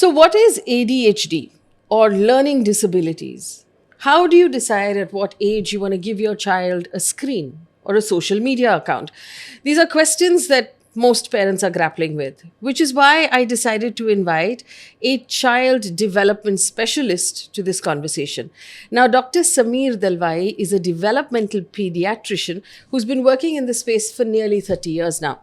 So, what is ADHD or learning disabilities? How do you decide at what age you want to give your child a screen or a social media account? These are questions that most parents are grappling with, which is why I decided to invite a child development specialist to this conversation. Now, Dr. Samir Dalwai is a developmental pediatrician who's been working in this space for nearly 30 years now.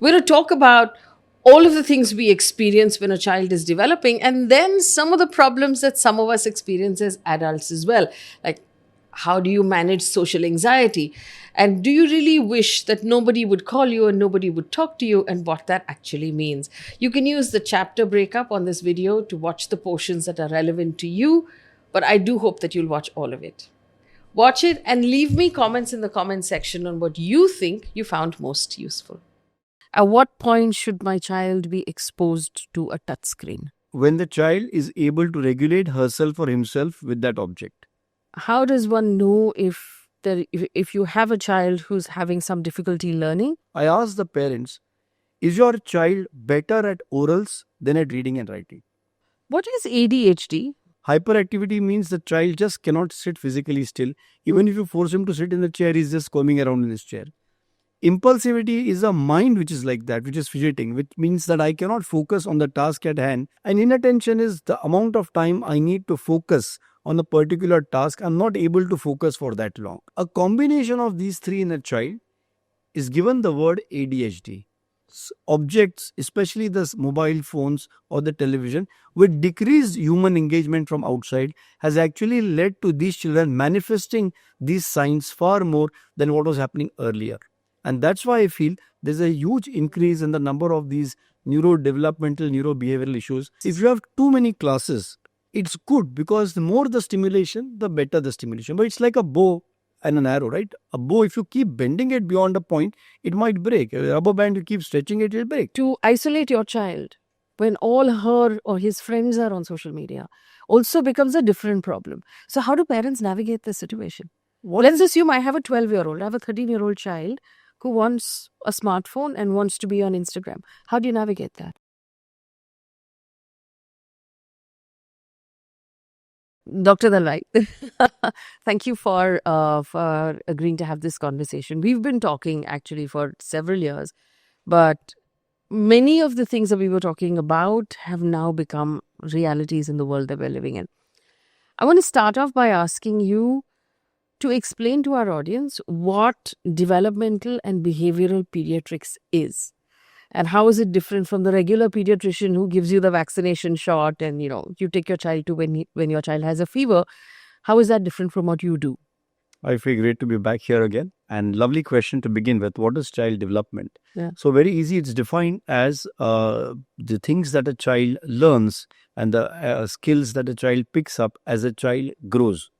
We're going to talk about all of the things we experience when a child is developing, and then some of the problems that some of us experience as adults as well. Like, how do you manage social anxiety? And do you really wish that nobody would call you and nobody would talk to you, and what that actually means? You can use the chapter breakup on this video to watch the portions that are relevant to you, but I do hope that you'll watch all of it. Watch it and leave me comments in the comment section on what you think you found most useful. At what point should my child be exposed to a touchscreen? When the child is able to regulate herself or himself with that object. How does one know if you have a child who's having some difficulty learning? I ask the parents, is your child better at orals than at reading and writing? What is ADHD? Hyperactivity means the child just cannot sit physically still. Even if you force him to sit in the chair, he's just squirming around in his chair. Impulsivity is a mind which is like that, which is fidgeting, which means that I cannot focus on the task at hand. And inattention is the amount of time I need to focus on a particular task. I'm not able to focus for that long. A combination of these three in a child is given the word ADHD. Objects, especially the mobile phones or the television, with decreased human engagement from outside, has actually led to these children manifesting these signs far more than what was happening earlier. And that's why I feel there's a huge increase in the number of these neurodevelopmental, neurobehavioral issues. If you have too many classes, it's good because the more the stimulation, the better the stimulation. But it's like a bow and an arrow, right? A bow, if you keep bending it beyond a point, it might break. A rubber band, you keep stretching it, it'll break. To isolate your child when all her or his friends are on social media also becomes a different problem. So, how do parents navigate this situation? Let's assume I have a 12-year-old, I have a 13-year-old child who wants a smartphone and wants to be on Instagram. How do you navigate that? Dr. Dalwai, thank you for agreeing to have this conversation. We've been talking actually for several years, but many of the things that we were talking about have now become realities in the world that we're living in. I want to start off by asking you to explain to our audience what developmental and behavioral pediatrics is. And how is it different from the regular pediatrician who gives you the vaccination shot and, you take your child to when your child has a fever? How is that different from what you do? I feel great to be back here again. And lovely question to begin with. What is child development? Yeah. So very easy. It's defined as the things that a child learns and the skills that a child picks up as a child grows.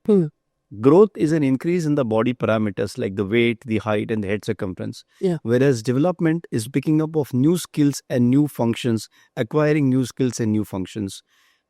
Growth is an increase in the body parameters like the weight, the height, and the head circumference. Yeah. Whereas development is picking up of new skills and new functions, acquiring new skills and new functions,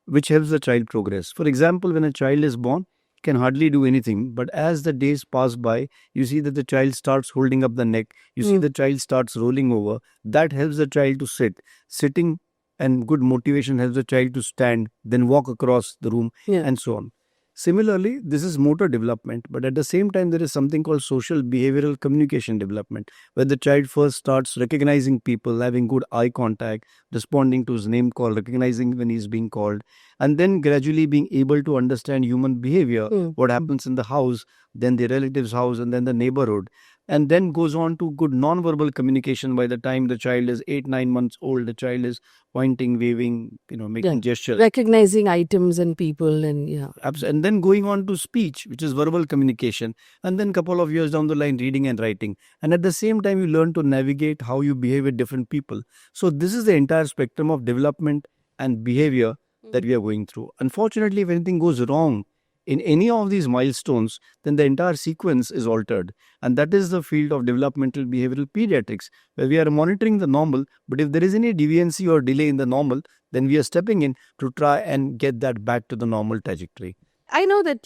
which helps the child progress. For example, when a child is born, can hardly do anything, but as the days pass by, you see that the child starts holding up the neck, you see the child starts rolling over. That helps the child to sit. Sitting and good motivation helps the child to stand, then walk across the room, and so on. Similarly, this is motor development, but at the same time, there is something called social behavioral communication development, where the child first starts recognizing people, having good eye contact, responding to his name call, recognizing when he's being called, and then gradually being able to understand human behavior, what happens in the house, then the relative's house, and then the neighborhood. And then goes on to good non-verbal communication. By the time the child is 8-9 months old, the child is pointing, waving, making gestures. Recognizing items and people And then going on to speech, which is verbal communication. And then couple of years down the line, reading and writing. And at the same time, you learn to navigate how you behave with different people. So this is the entire spectrum of development and behavior that we are going through. Unfortunately, if anything goes wrong in any of these milestones, then the entire sequence is altered. And that is the field of developmental behavioral pediatrics, where we are monitoring the normal, but if there is any deviancy or delay in the normal, then we are stepping in to try and get that back to the normal trajectory. I know that,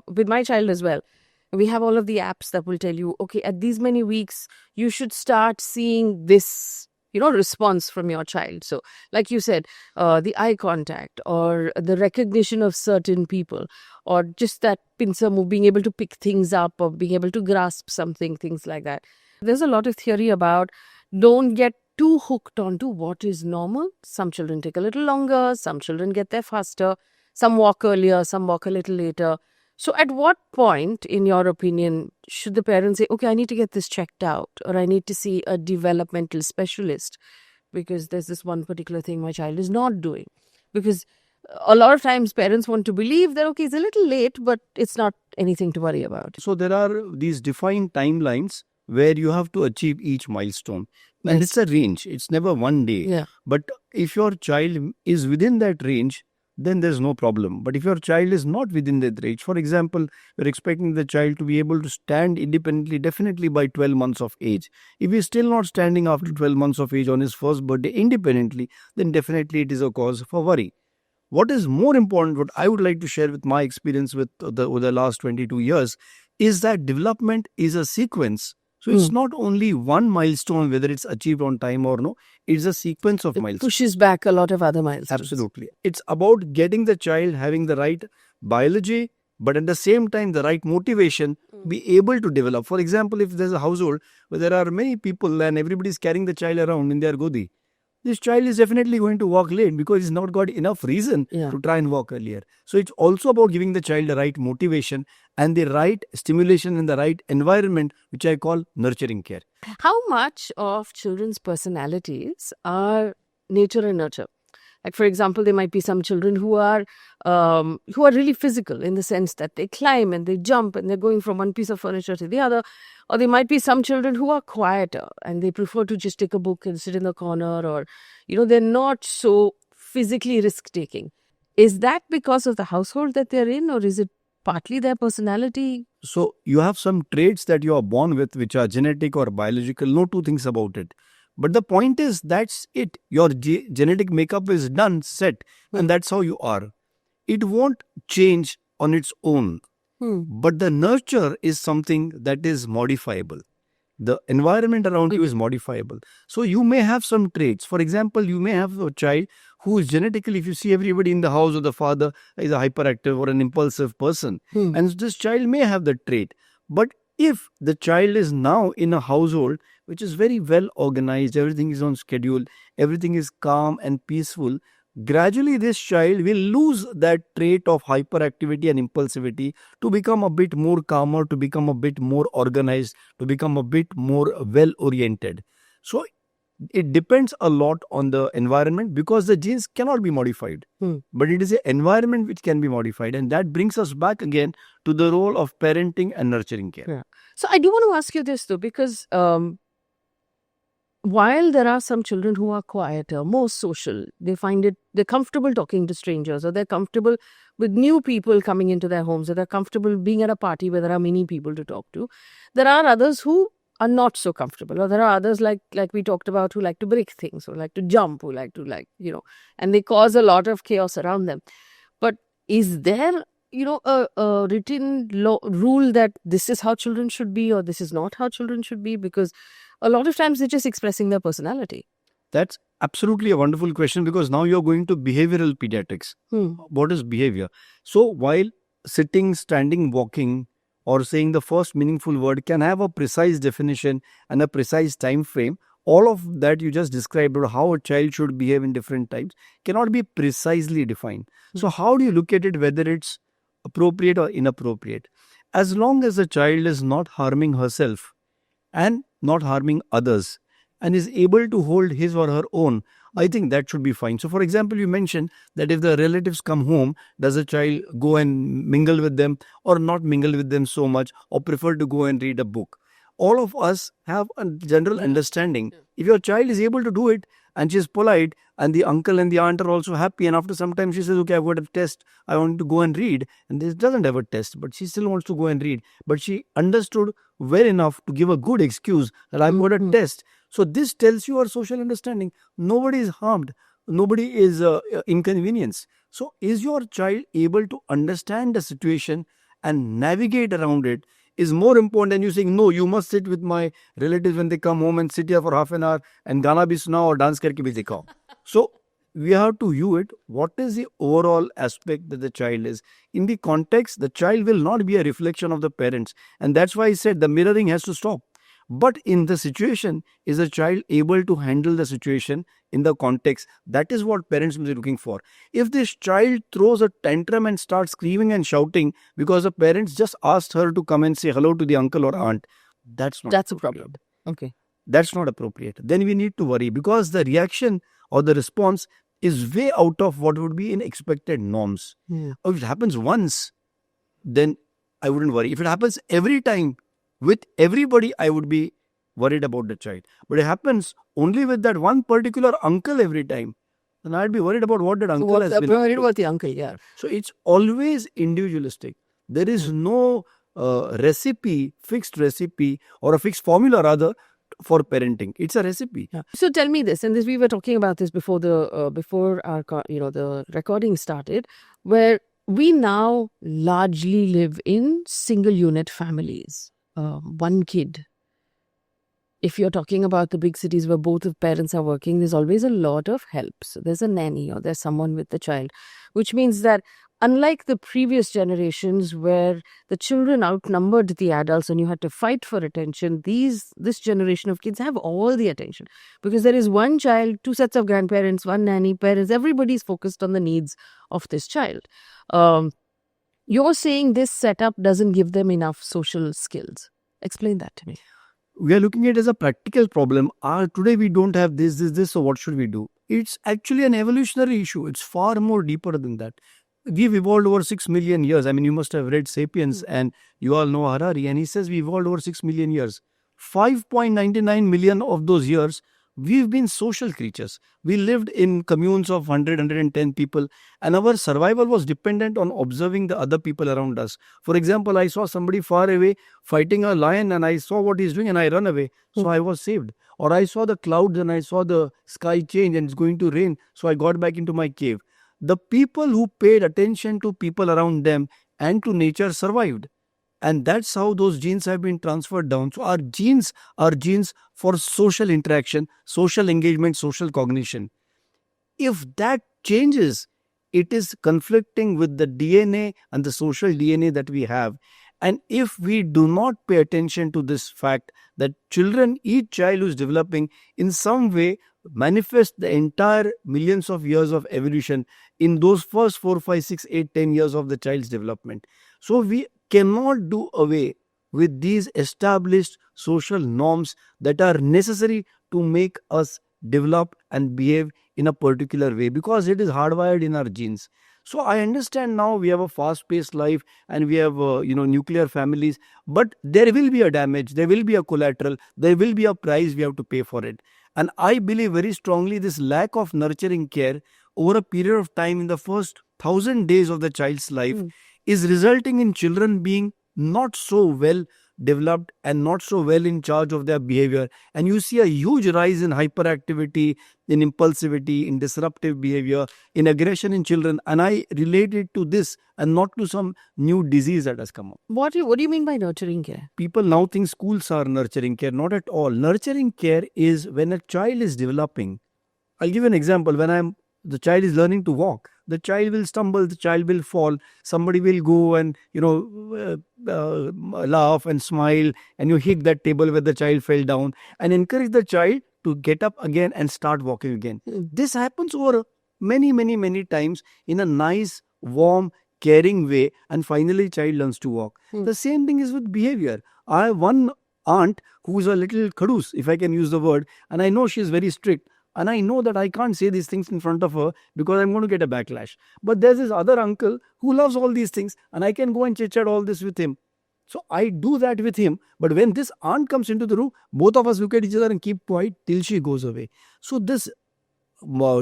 with my child as well, we have all of the apps that will tell you, okay, at these many weeks, you should start seeing this response from your child. So, like you said, the eye contact or the recognition of certain people, or just that pincer move, being able to pick things up or being able to grasp something, things like that. There's a lot of theory about don't get too hooked onto what is normal. Some children take a little longer, some children get there faster, some walk earlier, some walk a little later. So, at what point, in your opinion, should the parents say, okay, I need to get this checked out, or I need to see a developmental specialist because there's this one particular thing my child is not doing? Because a lot of times parents want to believe that, okay, it's a little late, but it's not anything to worry about. So there are these defined timelines where you have to achieve each milestone. And Yes. it's a range. It's never one day. Yeah. But if your child is within that range, then there's no problem. But if your child is not within that range, for example, we're expecting the child to be able to stand independently, definitely by 12 months of age. If he's still not standing after 12 months of age on his first birthday independently, then definitely it is a cause for worry. What is more important, what I would like to share with my experience with over the last 22 years, is that development is a sequence. So it's not only one milestone, whether it's achieved on time or no, it's a sequence of It milestones. pushes back a lot of other milestones. Absolutely. It's about getting the child having the right biology, but at the same time, the right motivation, be able to develop. For example, if there's a household where there are many people and everybody's carrying the child around in their godi, this child is definitely going to walk late because he's not got enough reason to try and walk earlier. So it's also about giving the child the right motivation and the right stimulation in the right environment, which I call nurturing care. How much of children's personalities are nature and nurture? Like, for example, there might be some children who are really physical in the sense that they climb and they jump and they're going from one piece of furniture to the other. Or there might be some children who are quieter and they prefer to just take a book and sit in the corner, or, they're not so physically risk-taking. Is that because of the household that they're in, or is it partly their personality? So you have some traits that you are born with, which are genetic or biological. No two things about it. But the point is, that's it. Your genetic makeup is done, set, and that's how you are. It won't change on its own. But the nurture is something that is modifiable. The environment around you is modifiable. So you may have some traits. For example, you may have a child who is genetically, if you see everybody in the house or the father is a hyperactive or an impulsive person, and this child may have the trait. But if the child is now in a household which is very well organized, everything is on schedule, everything is calm and peaceful, gradually this child will lose that trait of hyperactivity and impulsivity to become a bit more calmer, to become a bit more organized, to become a bit more well oriented. So it depends a lot on the environment, because the genes cannot be modified, but it is the environment which can be modified. And that brings us back again to the role of parenting and nurturing care. Yeah. So I do want to ask you this though, because while there are some children who are quieter, more social, they're comfortable talking to strangers, or they're comfortable with new people coming into their homes, or they're comfortable being at a party where there are many people to talk to. There are others who are not so comfortable, or there are others like we talked about, who like to break things, who like to jump, who like to and they cause a lot of chaos around them. But is there a written rule that this is how children should be, or this is not how children should be? Because a lot of times they're just expressing their personality. That's absolutely a wonderful question, because now you're going to behavioral pediatrics. What is behavior? So while sitting, standing, walking, or saying the first meaningful word can have a precise definition and a precise time frame, all of that you just described, or how a child should behave in different times, cannot be precisely defined. So how do you look at it, whether it's appropriate or inappropriate? As long as the child is not harming herself and not harming others, and is able to hold his or her own, I think that should be fine. So for example, you mentioned that if the relatives come home, does a child go and mingle with them or not mingle with them so much, or prefer to go and read a book? All of us have a general understanding. If your child is able to do it and she's polite, and the uncle and the aunt are also happy, and after some time she says, okay, I've got a test, I want to go and read, and this doesn't have a test, but she still wants to go and read, but she understood well enough to give a good excuse that I've got a test. So this tells you our social understanding. Nobody is harmed, nobody is inconvenienced. So is your child able to understand the situation and navigate around it is more important than you saying, no, you must sit with my relatives when they come home and sit here for half an hour and gana bhi sunao or dance karke bhi dikhao. So we have to view it. What is the overall aspect that the child is? In the context, the child will not be a reflection of the parents. And that's why I said the mirroring has to stop. But in the situation, is a child able to handle the situation in the context? That is what parents will be looking for. If this child throws a tantrum and starts screaming and shouting because the parents just asked her to come and say hello to the uncle or aunt, that's not That's a appropriate. problem. Okay. That's not appropriate. Then we need to worry because the reaction or the response is way out of what would be in expected norms. If it happens once, then I wouldn't worry. If it happens every time with everybody, I would be worried about the child. But it happens only with that one particular uncle every time, then I'd be worried about what that uncle has been. Worried about the uncle, yeah. So it's always individualistic. There is no recipe, fixed recipe or a fixed formula rather for parenting. It's a recipe. Yeah. So tell me this, and this we were talking about this before the recording started, where we now largely live in single unit families, one kid. If you're talking about the big cities where both of parents are working, there's always a lot of help. So there's a nanny or there's someone with the child, which means that unlike the previous generations where the children outnumbered the adults and you had to fight for attention, this generation of kids have all the attention because there is one child, two sets of grandparents, one nanny, parents, everybody's focused on the needs of this child. You're saying this setup doesn't give them enough social skills. Explain that to me. We are looking at it as a practical problem. Today we don't have this, so what should we do? It's actually an evolutionary issue. It's far more deeper than that. We've evolved over 6 million years. I mean, you must have read Sapiens and you all know Harari, and he says we evolved over 6 million years. 5.99 million of those years, we've been social creatures. We lived in communes of 100, 110 people, and our survival was dependent on observing the other people around us. For example, I saw somebody far away fighting a lion and I saw what he's doing and I run away. So I was saved. Or I saw the clouds and I saw the sky change and it's going to rain. So I got back into my cave. The people who paid attention to people around them and to nature survived. And that's how those genes have been transferred down. So our genes are genes for social interaction, social engagement, social cognition. If that changes, it is conflicting with the DNA and the social DNA that we have. And if we do not pay attention to this fact that children, each child who is developing in some way manifest the entire millions of years of evolution in those first 4, 5, 6, 8, 10 years of the child's development. So we cannot do away with these established social norms that are necessary to make us develop and behave in a particular way because it is hardwired in our genes. So I understand now we have a fast-paced life and we have nuclear families, but there will be a damage, there will be a collateral, there will be a price we have to pay for it. And I believe very strongly this lack of nurturing care over a period of time in the first 1,000 days of the child's life is resulting in children being not so well developed and not so well in charge of their behavior. And you see a huge rise in hyperactivity, in impulsivity, in disruptive behavior, in aggression in children. And I relate it to this and not to some new disease that has come up. What do you mean by nurturing care? People now think schools are nurturing care. Not at all. Nurturing care is when a child is developing. I'll give you an example. When the child is learning to walk, the child will stumble, the child will fall, somebody will go and laugh and smile, and you hit that table where the child fell down and encourage the child to get up again and start walking again. This happens over many times in a nice, warm, caring way, and finally child learns to walk. The same thing is with behavior. I have one aunt who is a little khadus, if I can use the word, and I know she is very strict. And I know that I can't say these things in front of her because I'm going to get a backlash. But there's this other uncle who loves all these things and I can go and chit-chat all this with him. So I do that with him. But when this aunt comes into the room, both of us look at each other and keep quiet till she goes away. So this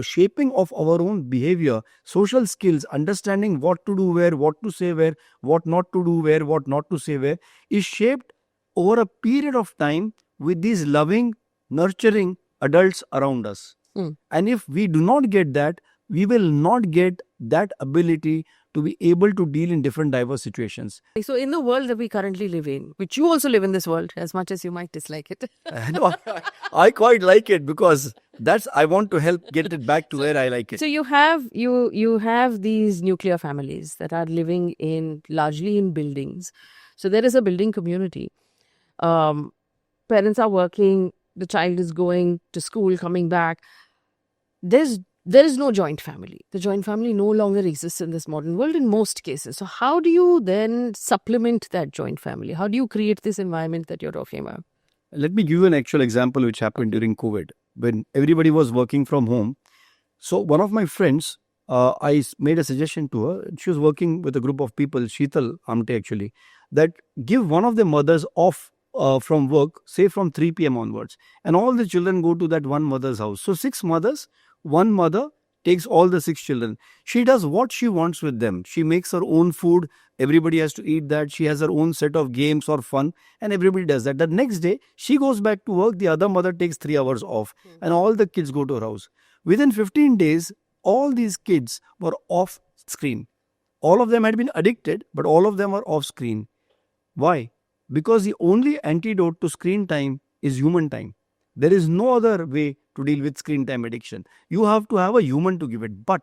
shaping of our own behavior, social skills, understanding what to do where, what to say where, what not to do where, what not to say where, is shaped over a period of time with these loving, nurturing adults around us. And if we do not get that, we will not get that ability to be able to deal in different diverse situations. So, in the world that we currently live in, which you also live in this world, as much as you might dislike it. No, I quite like it because I want to help get it back to where I like it. So you have these nuclear families that are living in largely in buildings. So there is a building community. Parents are working. The child is going to school, coming back. There is no joint family. The joint family no longer exists in this modern world in most cases. So how do you then supplement that joint family? How do you create this environment that you're talking about? Let me give you an actual example which happened during COVID when everybody was working from home. So one of my friends, I made a suggestion to her. She was working with a group of people, Sheetal Amte actually, that give one of the mothers off from work, say from 3 p.m. onwards. And all the children go to that one mother's house. So 6 mothers, one mother takes all the 6 children. She does what she wants with them. She makes her own food. Everybody has to eat that. She has her own set of games or fun. And everybody does that. The next day, she goes back to work. The other mother takes 3 hours off. And all the kids go to her house. Within 15 days, all these kids were off screen. All of them had been addicted, but all of them were off screen. Why? Because the only antidote to screen time is human time. There is no other way to deal with screen time addiction. You have to have a human to give it. But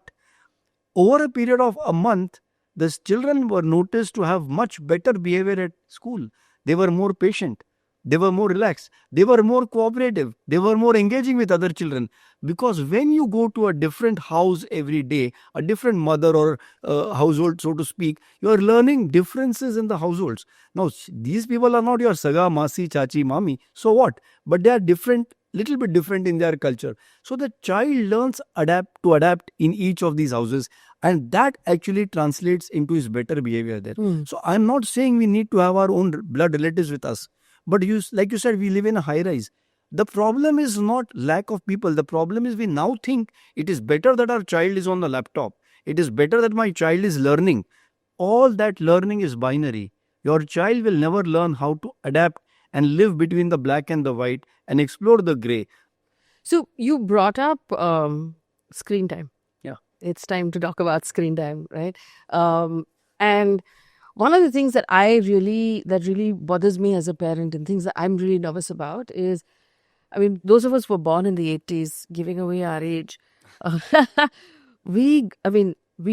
over a period of a month, the children were noticed to have much better behavior at school. They were more patient. They were more relaxed. They were more cooperative. They were more engaging with other children. Because when you go to a different house every day, a different mother or household, so to speak, you are learning differences in the households. Now, these people are not your saga, masi, chachi, mami. So what? But they are different, little bit different in their culture. So the child learns to adapt in each of these houses. And that actually translates into his better behavior there. So I'm not saying we need to have our own blood relatives with us. But like you said, we live in a high rise. The problem is not lack of people. The problem is we now think it is better that our child is on the laptop. It is better that my child is learning. All that learning is binary. Your child will never learn how to adapt and live between the black and the white and explore the gray. So you brought up screen time. Yeah. It's time to talk about screen time, right? And one of the things that really bothers me as a parent and things that I'm really nervous about is, I mean, those of us who were born in the 80s, giving away our age, we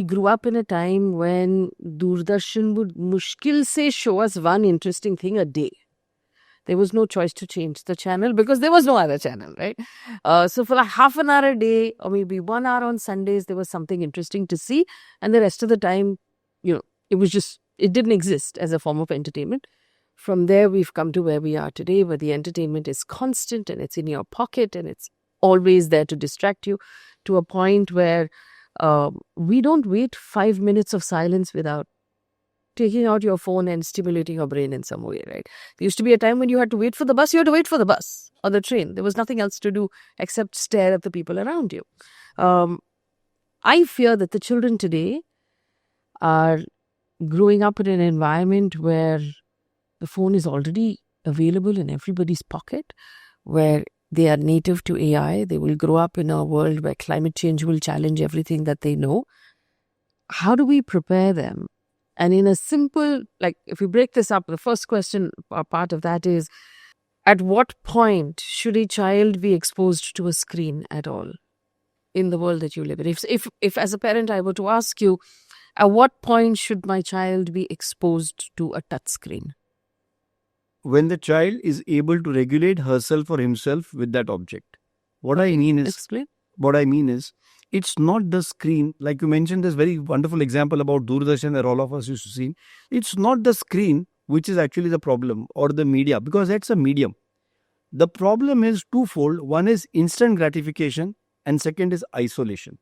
grew up in a time when Doordarshan would mushkil se show us one interesting thing a day. There was no choice to change the channel because there was no other channel, right? So for like half an hour a day or maybe 1 hour on Sundays, there was something interesting to see. And the rest of the time, it didn't exist as a form of entertainment. From there, we've come to where we are today, where the entertainment is constant and it's in your pocket and it's always there to distract you, to a point where we don't wait 5 minutes of silence without taking out your phone and stimulating your brain in some way, right? There used to be a time when you had to wait for the bus, you had to wait for the bus or the train. There was nothing else to do except stare at the people around you. I fear that the children today are growing up in an environment where the phone is already available in everybody's pocket, where they are native to AI. They will grow up in a world where climate change will challenge everything that they know. How do we prepare them? And in a simple, like if we break this up, the first question or part of that is, at what point should a child be exposed to a screen at all in the world that you live in? If as a parent I were to ask you, at what point should my child be exposed to a touch screen? When the child is able to regulate herself or himself with that object. Explain. What I mean is, it's not the screen. Like you mentioned this very wonderful example about Doordarshan that all of us used to see. It's not the screen which is actually the problem or the media, because that's a medium. The problem is twofold. One is instant gratification and second is isolation.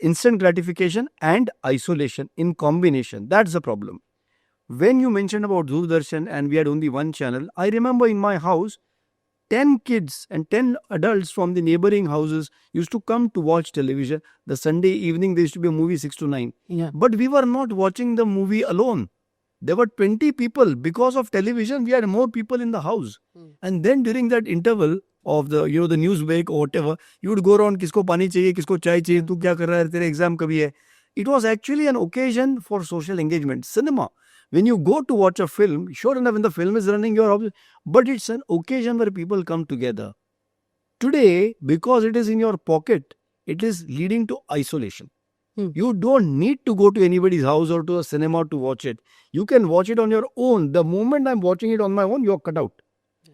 Instant gratification and isolation in combination. That's the problem. When you mentioned about Doordarshan and we had only one channel, I remember in my house, 10 kids and 10 adults from the neighboring houses used to come to watch television. The Sunday evening, there used to be a movie 6 to 9. Yeah. But we were not watching the movie alone. There were 20 people. Because of television, we had more people in the house. And then during that interval of the news break or whatever, you would go around, kisko pani chahiye, kisko chai chahiye, tu kya kar raha hai, tere exam kabhi hai. It was actually an occasion for social engagement. Cinema. When you go to watch a film, sure enough, when the film is running, but it's an occasion where people come together. Today, because it is in your pocket, it is leading to isolation. You don't need to go to anybody's house or to a cinema to watch it. You can watch it on your own. The moment I'm watching it on my own, you're cut out.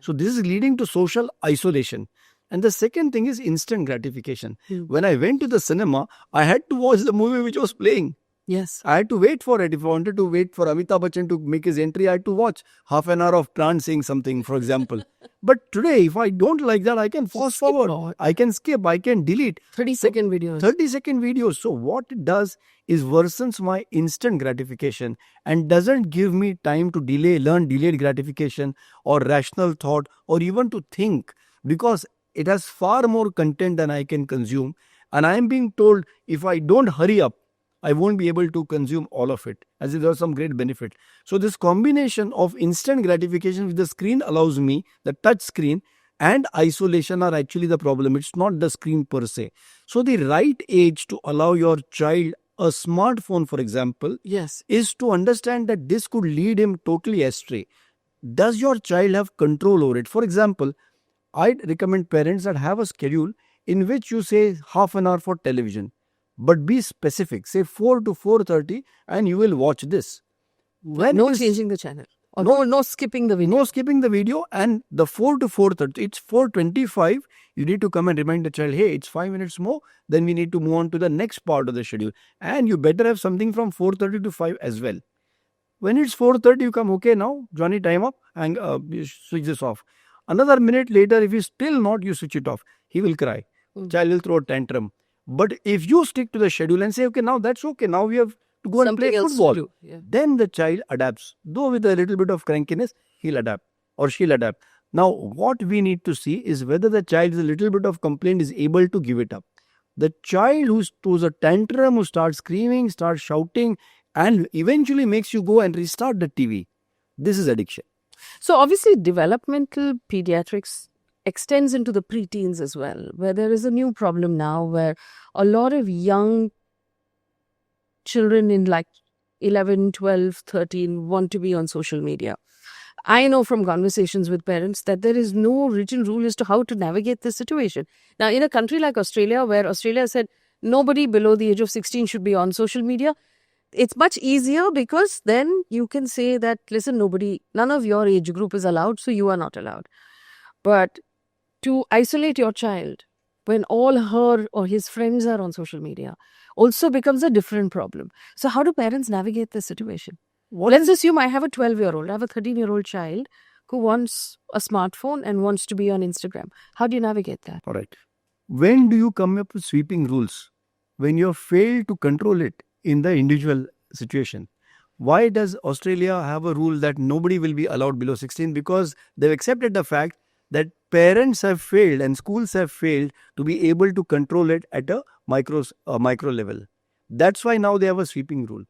So this is leading to social isolation. And the second thing is instant gratification. When I went to the cinema, I had to watch the movie which was playing. Yes. I had to wait for it. If I wanted to wait for Amitabh Bachchan to make his entry, I had to watch half an hour of Pran saying something, for example. But today, if I don't like that, I can fast forward. I can skip. I can delete. 30-second videos. 30-second videos. So what it does is worsens my instant gratification and doesn't give me time to learn delayed gratification or rational thought or even to think, because it has far more content than I can consume. And I am being told if I don't hurry up, I won't be able to consume all of it, as if there's some great benefit. So this combination of instant gratification with the screen allows me, the touch screen and isolation are actually the problem. It's not the screen per se. So the right age to allow your child a smartphone, for example, Yes. is to understand that this could lead him totally astray. Does your child have control over it? For example, I'd recommend parents that have a schedule in which you say half an hour for television. But be specific. Say 4 to 4:30 and you will watch this. No changing the channel. Or no skipping the video. No skipping the video, and the 4 to 4:30, it's 4:25. You need to come and remind the child, hey, it's 5 minutes more. Then we need to move on to the next part of the schedule. And you better have something from 4:30 to 5 as well. When it's 4:30, you come, okay, now, Johnny, time up, and you switch this off. Another minute later, if he's still not, you switch it off. He will cry. Child will throw a tantrum. But if you stick to the schedule and say, okay, now that's okay, now we have to go and play football, then the child adapts. Though with a little bit of crankiness, he'll adapt or she'll adapt. Now, what we need to see is whether the child with a little bit of complaint is able to give it up. The child who throws a tantrum, who starts screaming, starts shouting, and eventually makes you go and restart the TV. This is addiction. So obviously developmental pediatrics extends into the preteens as well, where there is a new problem now where a lot of young children in like 11, 12, 13 want to be on social media. I know from conversations with parents that there is no written rule as to how to navigate this situation. Now, in a country like Australia, where Australia said nobody below the age of 16 should be on social media, it's much easier because then you can say that, listen, none of your age group is allowed, so you are not allowed. But to isolate your child when all her or his friends are on social media also becomes a different problem. So how do parents navigate this situation? Let's assume I have a 12-year-old, I have a 13-year-old child who wants a smartphone and wants to be on Instagram. How do you navigate that? All right. When do you come up with sweeping rules? When you have failed to control it in the individual situation. Why does Australia have a rule that nobody will be allowed below 16? Because they've accepted the fact that parents have failed and schools have failed to be able to control it at a micro level. That's why now they have a sweeping rule.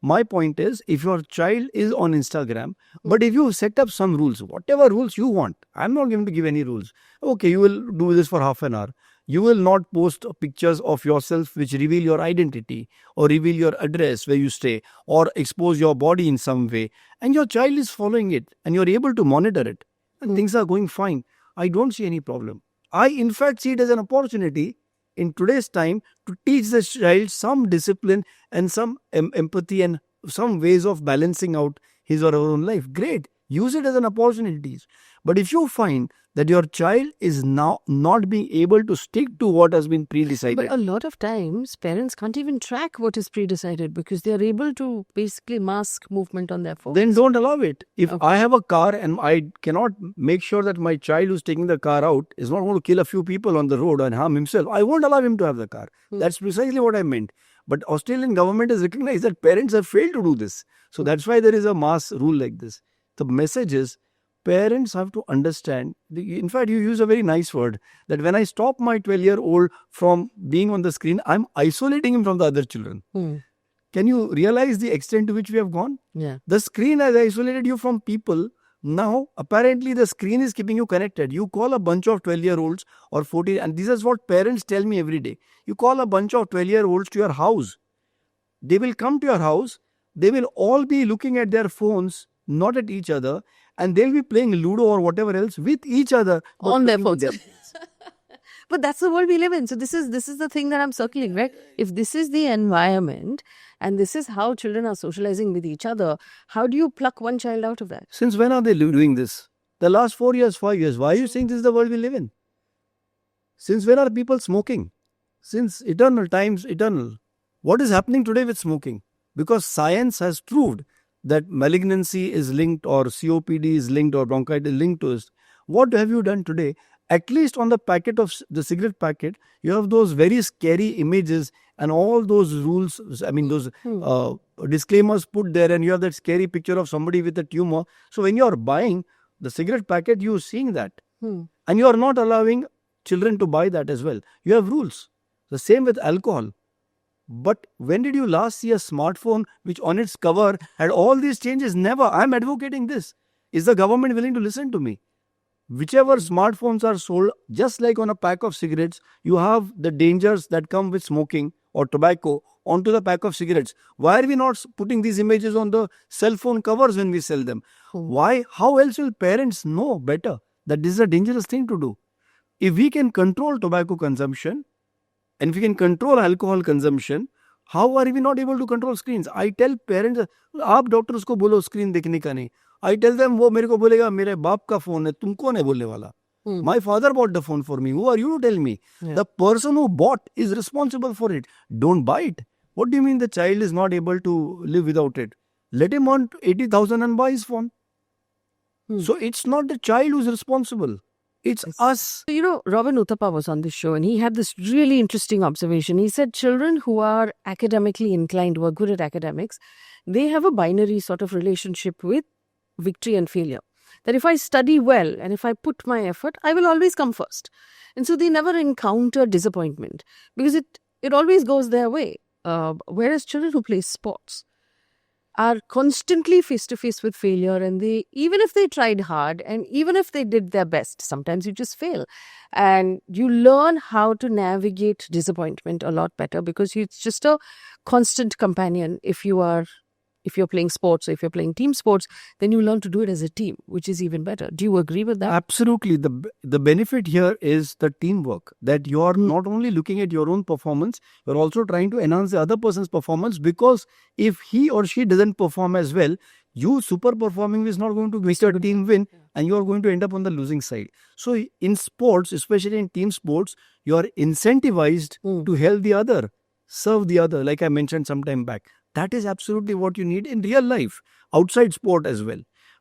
My point is, if your child is on Instagram, but if you set up some rules, whatever rules you want, I'm not going to give any rules. Okay, you will do this for half an hour. You will not post pictures of yourself which reveal your identity or reveal your address where you stay or expose your body in some way. And your child is following it and you're able to monitor it. And things are going fine. I don't see any problem. I, in fact, see it as an opportunity in today's time to teach the child some discipline and some empathy and some ways of balancing out his or her own life. Great. Use it as an opportunity. But if you find that your child is now not being able to stick to what has been pre-decided. But a lot of times, parents can't even track what is pre-decided because they are able to basically mask movement on their phone. Then don't allow it. If I have a car and I cannot make sure that my child who's taking the car out is not going to kill a few people on the road and harm himself, I won't allow him to have the car. That's precisely what I meant. But Australian government has recognized that parents have failed to do this. So that's why there is a mass rule like this. The message is, parents have to understand, in fact, you use a very nice word, that when I stop my 12-year-old from being on the screen, I'm isolating him from the other children. Can you realize the extent to which we have gone? Yeah. The screen has isolated you from people. Now, apparently, the screen is keeping you connected. You call a bunch of 12-year-olds or 14, and this is what parents tell me every day. You call a bunch of 12-year-olds to your house. They will come to your house, they will all be looking at their phones, not at each other, and they'll be playing Ludo or whatever else with each other. but On their looking at phones. But that's the world we live in. So this is the thing that I'm circling, right? If this is the environment and this is how children are socializing with each other, how do you pluck one child out of that? Since when are they doing this? The last 4 years, 5 years. Why are you saying this is the world we live in? Since when are people smoking? Since eternal times, eternal. What is happening today with smoking? Because science has proved that malignancy is linked, or COPD is linked, or bronchitis is linked to it. What have you done today? At least on the packet of the cigarette packet, you have those very scary images and all those rules, those disclaimers put there, and you have that scary picture of somebody with a tumor. So when you are buying the cigarette packet, you are seeing that. And you are not allowing children to buy that as well. You have rules. The same with alcohol. But when did you last see a smartphone which on its cover had all these changes? Never. I'm advocating this. Is the government willing to listen to me? Whichever smartphones are sold, just like on a pack of cigarettes, you have the dangers that come with smoking or tobacco onto the pack of cigarettes. Why are we not putting these images on the cell phone covers when we sell them? Why? How else will parents know better that this is a dangerous thing to do? If we can control tobacco consumption and if we can control alcohol consumption, how are we not able to control screens? I tell parents, आप doctor उसको बोलो screen देखने का नहीं. I tell them, वो मेरे को बोलेगा मेरे बाप का फोन है, तुम कौन है बोलने वाला? My father bought the phone for me. Who are you to tell me? Yeah. The person who bought is responsible for it. Don't buy it. What do you mean the child is not able to live without it? Let him earn 80,000 and buy his phone. So it's not the child who's responsible. It's us. So, you know, Robin Uthappa was on this show and he had this really interesting observation. He said children who are academically inclined, who are good at academics, they have a binary sort of relationship with victory and failure. That if I study well and if I put my effort, I will always come first. And so they never encounter disappointment because it always goes their way. Whereas children who play sports are constantly face to face with failure, and they, even if they tried hard and even if they did their best, sometimes you just fail. And you learn how to navigate disappointment a lot better because it's just a constant companion. If you're playing sports or if you're playing team sports, then you learn to do it as a team, which is even better. Do you agree with that? Absolutely. The benefit here is the teamwork, that you are not only looking at your own performance, you're also trying to enhance the other person's performance, because if he or she doesn't perform as well, you super performing is not going to make your team win, and you are going to end up on the losing side. So in sports, especially in team sports, you are incentivized to help the other, serve the other, like I mentioned some time back. That is absolutely what you need in real life, outside sport as well.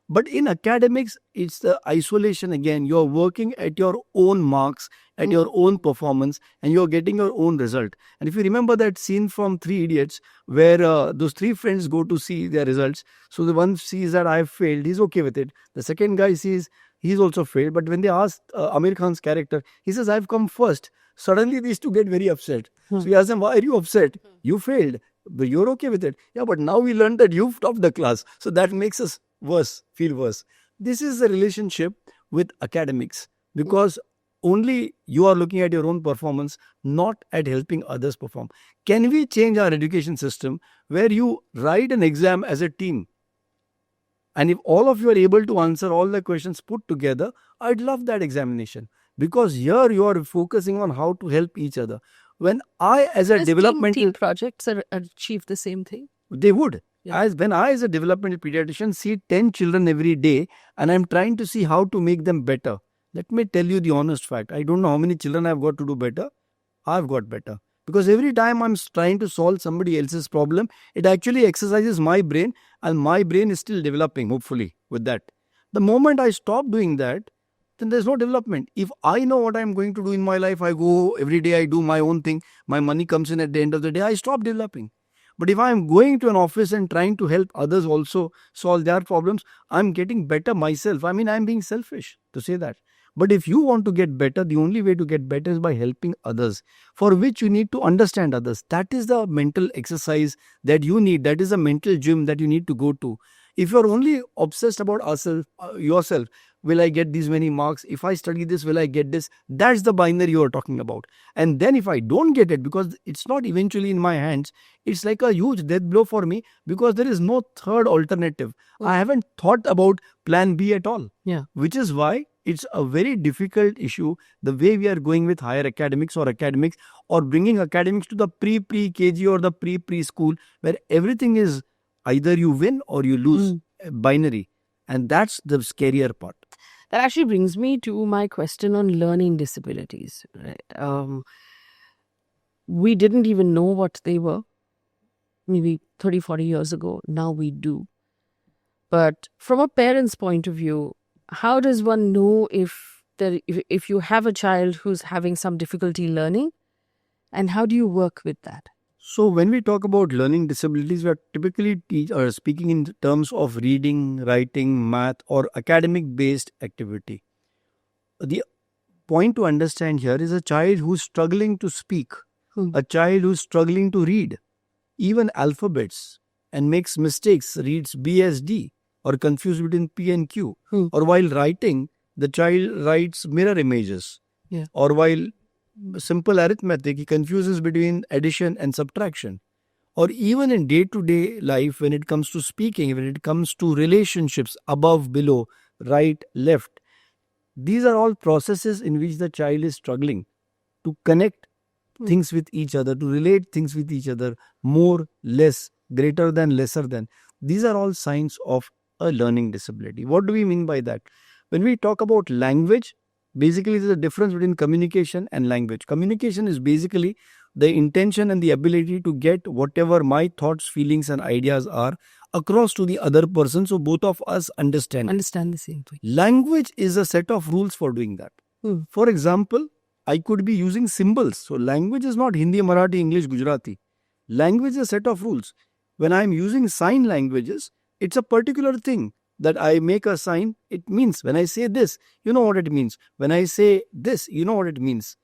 But in academics, it's the isolation again. You're working at your own marks, at your own performance, and you're getting your own result. And if you remember that scene from Three Idiots, where those three friends go to see their results. So the one sees that I've failed, he's okay with it. The second guy sees he's also failed. But when they ask Amir Khan's character, he says, I've come first. Suddenly these two get very upset. So he asks them, why are you upset? You failed. But you're okay with it. Yeah, but now we learned that you've topped the class. So that makes us feel worse. This is the relationship with academics, because only you are looking at your own performance, not at helping others perform. Can we change our education system where you write an exam as a team? And if all of you are able to answer all the questions put together, I'd love that examination. Because here you are focusing on how to help each other. When I, as a developmental team projects achieve the same thing. They would. Yeah. When I, as a developmental pediatrician, see 10 children every day and I'm trying to see how to make them better. Let me tell you the honest fact. I don't know how many children I've got to do better. I've got better. Because every time I'm trying to solve somebody else's problem, it actually exercises my brain, and my brain is still developing, hopefully, with that. The moment I stop doing that, then there's no development. If I know what I'm going to do in my life, I go every day, I do my own thing, my money comes in at the end of the day, I stop developing. But if I'm going to an office and trying to help others also solve their problems, I'm getting better myself. I mean, I'm being selfish to say that. But if you want to get better, the only way to get better is by helping others, for which you need to understand others. That is the mental exercise that you need. That is a mental gym that you need to go to. If you're only obsessed about yourself, will I get these many marks? If I study this, will I get this? That's the binary you're talking about. And then if I don't get it, because it's not eventually in my hands, it's like a huge death blow for me, because there is no third alternative. I haven't thought about plan B at all. Yeah. Which is why it's a very difficult issue, the way we are going with higher academics or bringing academics to the pre-KG or the preschool, where everything is either you win or you lose, binary. And that's the scarier part. That actually brings me to my question on learning disabilities. Right? We didn't even know what they were maybe 30, 40 years ago. Now we do. But from a parent's point of view, how does one know if you have a child who's having some difficulty learning, and how do you work with that? So when we talk about learning disabilities, we are typically speaking in terms of reading, writing, math, or academic-based activity. The point to understand here is a child who's struggling to speak, a child who's struggling to read, even alphabets, and makes mistakes, reads BSD, or confused between P and Q. Or while writing, the child writes mirror images. Yeah. Or while simple arithmetic, he confuses between addition and subtraction. Or even in day-to-day life, when it comes to speaking, when it comes to relationships, above, below, right, left, these are all processes in which the child is struggling to connect things with each other, to relate things with each other, more, less, greater than, lesser than. These are all signs of a learning disability. What do we mean by that? When we talk about language, basically there's a difference between communication and language. Communication is basically the intention and the ability to get whatever my thoughts, feelings and ideas are across to the other person, so both of us understand the same thing. Language is a set of rules for doing that. For example, I could be using symbols. So language is not Hindi, Marathi, English, Gujarati. Language is a set of rules. When I'm using sign languages, it's a particular thing that I make a sign. It means when I say this, you know what it means. When I say this, you know what it means.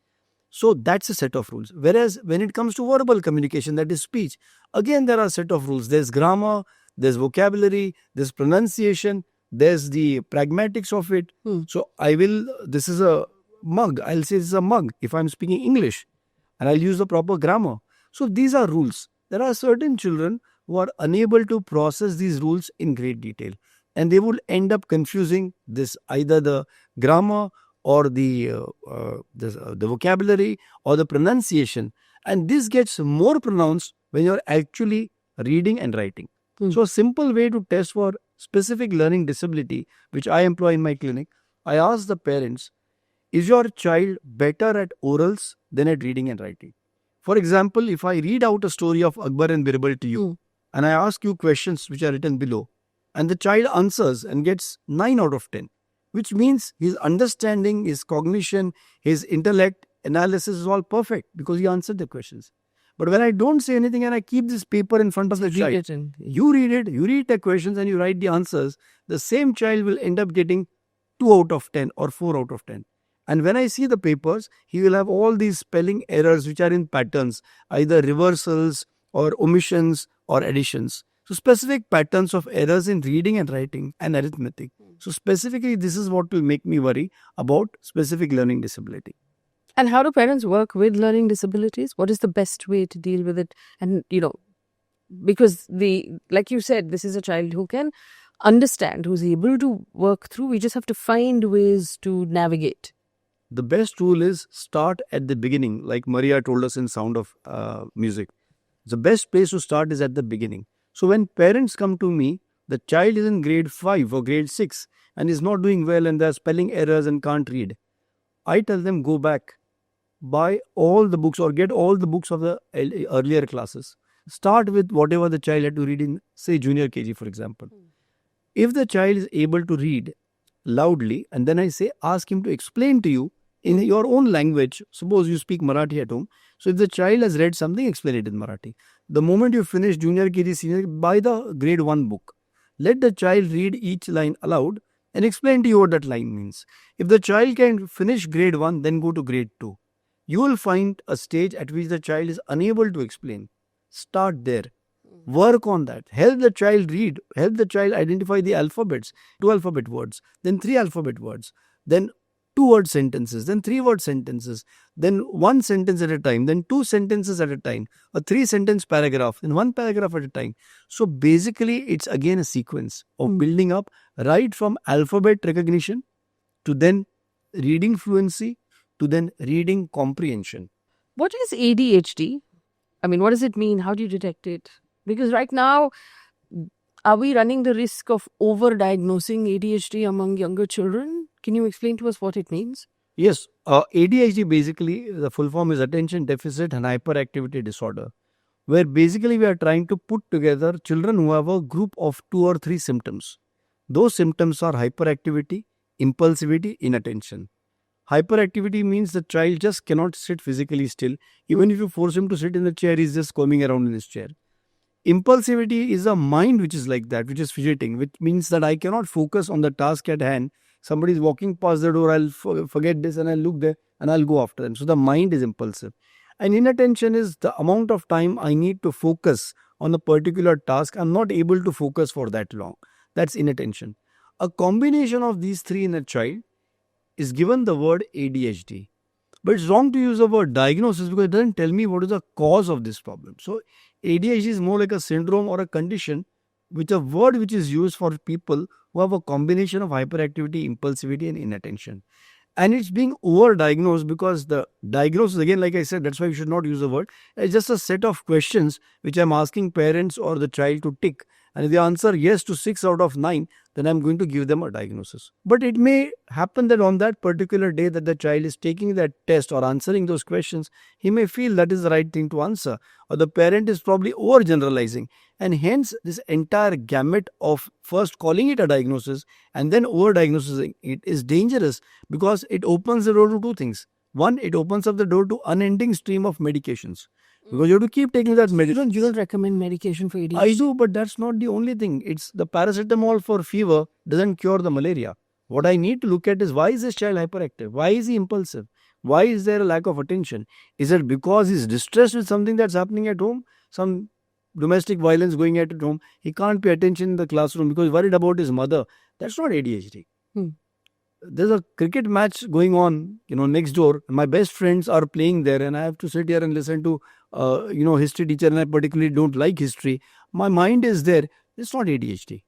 So that's a set of rules. Whereas when it comes to verbal communication, that is speech, again there are a set of rules. There's grammar, there's vocabulary, there's pronunciation, there's the pragmatics of it. So this is a mug. I'll say this is a mug if I'm speaking English, and I'll use the proper grammar. So these are rules. There are certain children who are unable to process these rules in great detail, and they will end up confusing this, either the grammar or the vocabulary or the pronunciation, and this gets more pronounced when you're actually reading and writing. So a simple way to test for specific learning disability, which I employ in my clinic, I ask the parents, is your child better at orals than at reading and writing? For example, if I read out a story of Akbar and Birbal to you, and I ask you questions which are written below, and the child answers and gets 9 out of 10, which means his understanding, his cognition, his intellect, analysis is all perfect because he answered the questions. But when I don't say anything and I keep this paper in front of the child, you read it, you read the questions and you write the answers, the same child will end up getting 2 out of 10 or 4 out of 10. And when I see the papers, he will have all these spelling errors which are in patterns, either reversals or omissions or additions. So specific patterns of errors in reading and writing and arithmetic. So specifically, this is what will make me worry about specific learning disability. And how do parents work with learning disabilities? What is the best way to deal with it? And, because like you said, this is a child who can understand, who's able to work through. We just have to find ways to navigate. The best rule is start at the beginning, like Maria told us in Sound of Music. The best place to start is at the beginning. So when parents come to me, the child is in grade 5 or grade 6 and is not doing well and there are spelling errors and can't read, I tell them go back, buy all the books or get all the books of the earlier classes. Start with whatever the child had to read in, say, junior KG, for example. If the child is able to read loudly, and then I say, ask him to explain to you in your own language. Suppose you speak Marathi at home. So if the child has read something, explain it in Marathi. The moment you finish junior KG, senior, buy the grade 1 book. Let the child read each line aloud and explain to you what that line means. If the child can finish grade 1, then go to grade 2. You will find a stage at which the child is unable to explain. Start there. Work on that. Help the child read. Help the child identify the alphabets. 2 alphabet words, then 3 alphabet words, then 2 word sentences, then 3 word sentences, then 1 sentence at a time, then 2 sentences at a time, a 3 sentence paragraph, then 1 paragraph at a time. So basically, it's again a sequence of building up right from alphabet recognition to then reading fluency to then reading comprehension. What is ADHD? I mean, what does it mean? How do you detect it? Because right now, are we running the risk of over-diagnosing ADHD among younger children? Can you explain to us what it means? Yes, ADHD basically, the full form is attention deficit and hyperactivity disorder, where basically we are trying to put together children who have a group of 2 or 3 symptoms. Those symptoms are hyperactivity, impulsivity, inattention. Hyperactivity means the child just cannot sit physically still. Even if you force him to sit in the chair, he's just squirming around in his chair. Impulsivity is a mind which is like that, which is fidgeting, which means that I cannot focus on the task at hand. Somebody is walking past the door, I'll forget this and I'll look there and I'll go after them. So the mind is impulsive. And inattention is the amount of time I need to focus on a particular task. I'm not able to focus for that long. That's inattention. A combination of these three in a child is given the word ADHD. But it's wrong to use the word diagnosis because it doesn't tell me what is the cause of this problem. So ADHD is more like a syndrome or a condition, which a word which is used for people who have a combination of hyperactivity, impulsivity and inattention. And it's being over-diagnosed because the diagnosis, again, like I said, that's why we should not use the word. It's just a set of questions which I'm asking parents or the child to tick. And if they answer yes to 6 out of 9, then I'm going to give them a diagnosis. But it may happen that on that particular day that the child is taking that test or answering those questions, he may feel that is the right thing to answer. Or the parent is probably overgeneralizing. And hence, this entire gamut of first calling it a diagnosis and then over-diagnosing it is dangerous because it opens the door to 2 things. One, it opens up the door to unending stream of medications. Because you have to keep taking that medicine. You don't recommend medication for ADHD? I do, but that's not the only thing. It's the paracetamol for fever doesn't cure the malaria. What I need to look at is, why is this child hyperactive? Why is he impulsive? Why is there a lack of attention? Is it because he's distressed with something that's happening at home? Some domestic violence going at home? He can't pay attention in the classroom because he's worried about his mother. That's not ADHD. There's a cricket match going on, next door. My best friends are playing there and I have to sit here and listen to, history teacher, and I particularly don't like history. My mind is there. It's not ADHD.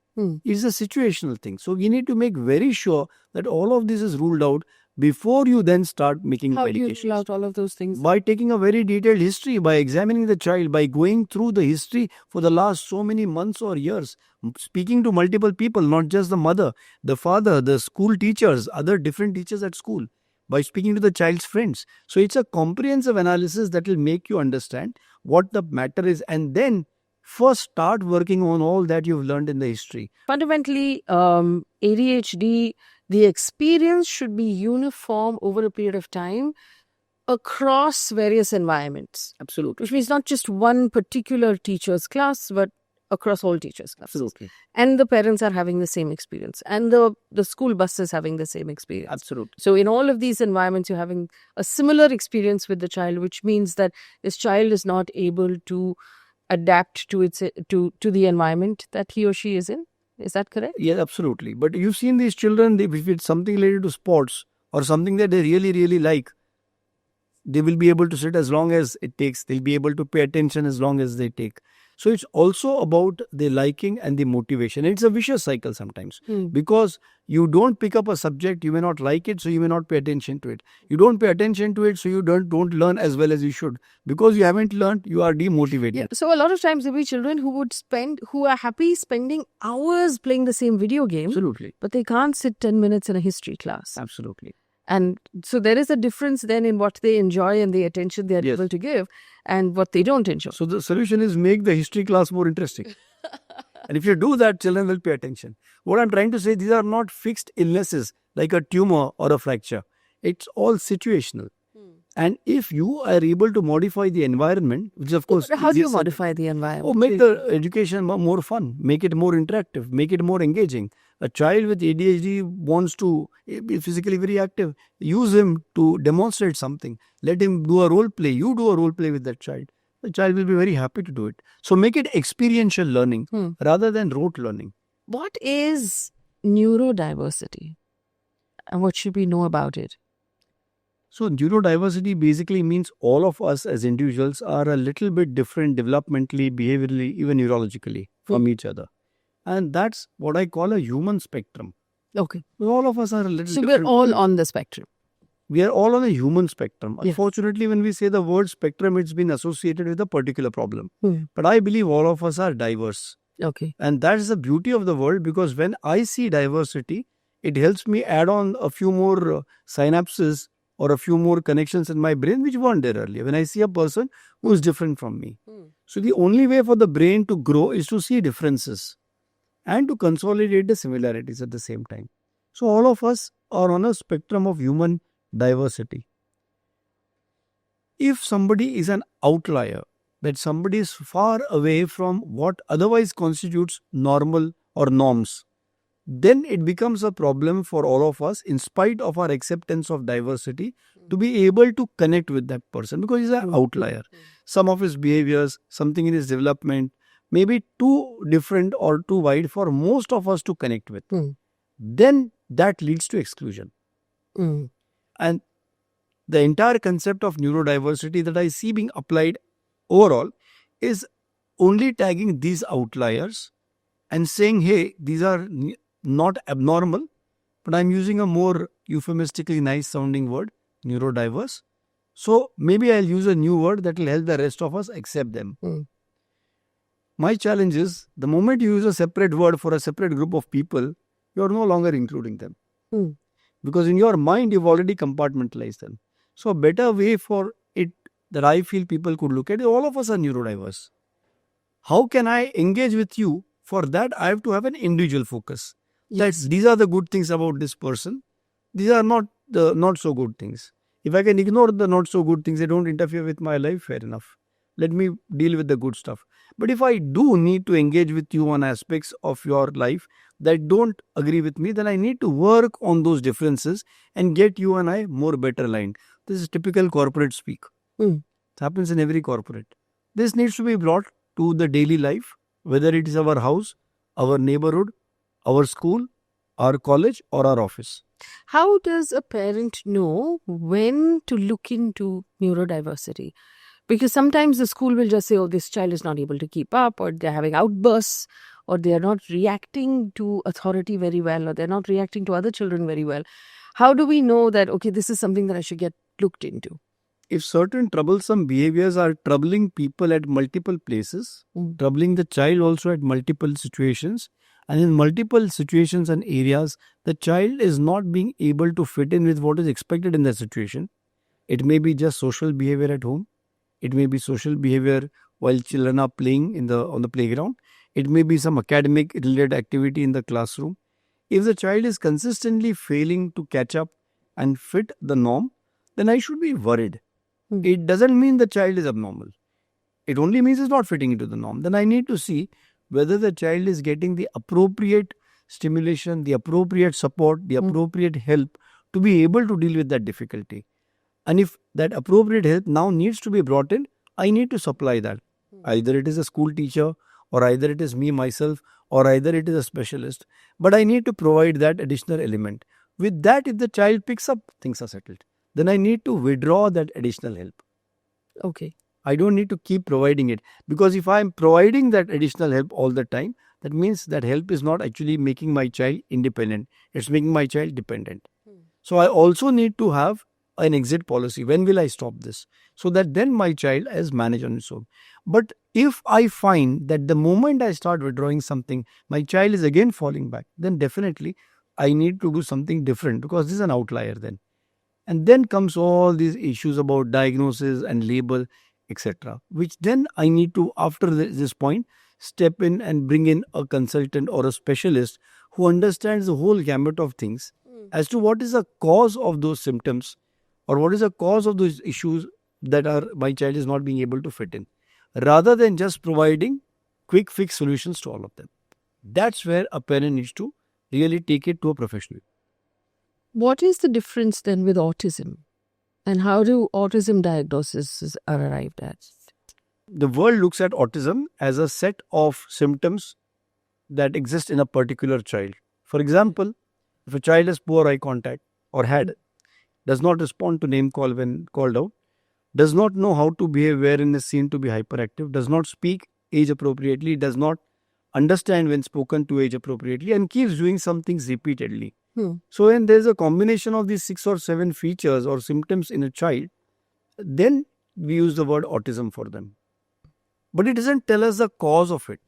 It's a situational thing. So we need to make very sure that all of this is ruled out before you then start making How do you medications. rule out all of those things? By taking a very detailed history, by examining the child, by going through the history for the last so many months or years, speaking to multiple people, not just the mother, the father, the school teachers, other different teachers at school, by speaking to the child's friends. So it's a comprehensive analysis that will make you understand what the matter is, and then first start working on all that you've learned in the history. Fundamentally, ADHD, the experience should be uniform over a period of time across various environments. Absolutely. Which means not just one particular teacher's class, but across all teachers' classes. Absolutely. And the parents are having the same experience. And the school bus is having the same experience. Absolutely. So in all of these environments, you're having a similar experience with the child, which means that this child is not able to adapt to the environment that he or she is in. Is that correct? Yeah, absolutely. But you've seen these children, if it's something related to sports or something that they really, really like, they will be able to sit as long as it takes. They'll be able to pay attention as long as they take. So it's also about the liking and the motivation. It's a vicious cycle sometimes because you don't pick up a subject, you may not like it, so you may not pay attention to it. You don't pay attention to it, so you don't learn as well as you should. Because you haven't learned, you are demotivated. Yeah. So a lot of times there'll be children who are happy spending hours playing the same video game. Absolutely. But they can't sit 10 minutes in a history class. Absolutely. And so there is a difference then in what they enjoy and the attention they are able to give and what they don't enjoy. So the solution is make the history class more interesting. And if you do that, children will pay attention. What I'm trying to say, these are not fixed illnesses like a tumor or a fracture. It's all situational. And if you are able to modify the environment, which is of course... How do you modify the environment? Make the education more fun, make it more interactive, make it more engaging. A child with ADHD wants to be physically very active. Use him to demonstrate something. Let him do a role play. You do a role play with that child. the child will be very happy to do it. So make it experiential learning rather than rote learning. What is neurodiversity? And what should we know about it? So neurodiversity basically means all of us as individuals are a little bit different developmentally, behaviorally, even neurologically from each other. And that's what I call a human spectrum. Okay. All of us are a little So different. we're all on the spectrum. We are all on a human spectrum. Yeah. Unfortunately, when we say the word spectrum, it's been associated with a particular problem. Hmm. But I believe all of us are diverse. Okay. And that's the beauty of the world, because when I see diversity, it helps me add on a few more synapses or a few more connections in my brain which weren't there earlier. When I see a person who is different from me. So the only way for the brain to grow is to see differences and to consolidate the similarities at the same time. So all of us are on a spectrum of human diversity. If somebody is an outlier, that somebody is far away from what otherwise constitutes normal or norms, then it becomes a problem for all of us, in spite of our acceptance of diversity, to be able to connect with that person, because he's an outlier. Some of his behaviors, something in his development, may be too different or too wide for most of us to connect with. Then that leads to exclusion. And the entire concept of neurodiversity that I see being applied overall is only tagging these outliers and saying, hey, these are not abnormal, but I'm using a more euphemistically nice sounding word, neurodiverse. So maybe I'll use a new word that will help the rest of us accept them. My challenge is, the moment you use a separate word for a separate group of people, you're no longer including them. Because in your mind, you've already compartmentalized them. So a better way for it that I feel people could look at it, all of us are neurodiverse. How can I engage with you? For that, I have to have an individual focus. That's, these are the good things about this person. These are not the not so good things. If I can ignore the not so good things, they don't interfere with my life, fair enough. Let me deal with the good stuff. But if I do need to engage with you on aspects of your life that don't agree with me, then I need to work on those differences and get you and I more better aligned. This is typical corporate speak. It happens in every corporate. This needs to be brought to the daily life, whether it is our house, our neighborhood, our school, our college, or our office. How does a parent know when to look into neurodiversity? Because sometimes the school will just say, oh, this child is not able to keep up, or they're having outbursts, or they're not reacting to authority very well, or they're not reacting to other children very well. How do we know that, okay, this is something that I should get looked into? If certain troublesome behaviors are troubling people at multiple places, troubling the child also at multiple situations, and in multiple situations and areas, the child is not being able to fit in with what is expected in that situation. It may be just social behavior at home. It may be social behavior while children are playing on the playground. It may be some academic related activity in the classroom. If the child is consistently failing to catch up and fit the norm, then I should be worried. It doesn't mean the child is abnormal. It only means it's not fitting into the norm. Then I need to see whether the child is getting the appropriate stimulation, the appropriate support, the appropriate help to be able to deal with that difficulty. And if that appropriate help now needs to be brought in, I need to supply that. Either it is a school teacher, or either it is me myself, or either it is a specialist. But I need to provide that additional element. With that, if the child picks up, things are settled. Then I need to withdraw that additional help. Okay. I don't need to keep providing it, because if I am providing that additional help all the time, that means that help is not actually making my child independent. It's making my child dependent. So I also need to have an exit policy. When will I stop this? So that then my child is managed on its own. But if I find that the moment I start withdrawing something, my child is again falling back, then definitely I need to do something different, because this is an outlier then. And then comes all these issues about diagnosis and label, etc., which then I need to, after this point, step in and bring in a consultant or a specialist who understands the whole gamut of things as to what is the cause of those symptoms, or what is the cause of those issues that my child is not being able to fit in, rather than just providing quick fix solutions to all of them. That's where a parent needs to really take it to a professional. What is the difference then with autism? And how do autism diagnoses are arrived at? the world looks at autism as a set of symptoms that exist in a particular child. For example, if a child has poor eye contact or had, does not respond to name call when called out, does not know how to behave wherein is seen to be hyperactive, does not speak age appropriately, does not understand when spoken to age appropriately, and keeps doing some things repeatedly. So when there's a combination of these 6 or 7 features or symptoms in a child, then we use the word autism for them. But it doesn't tell us the cause of it.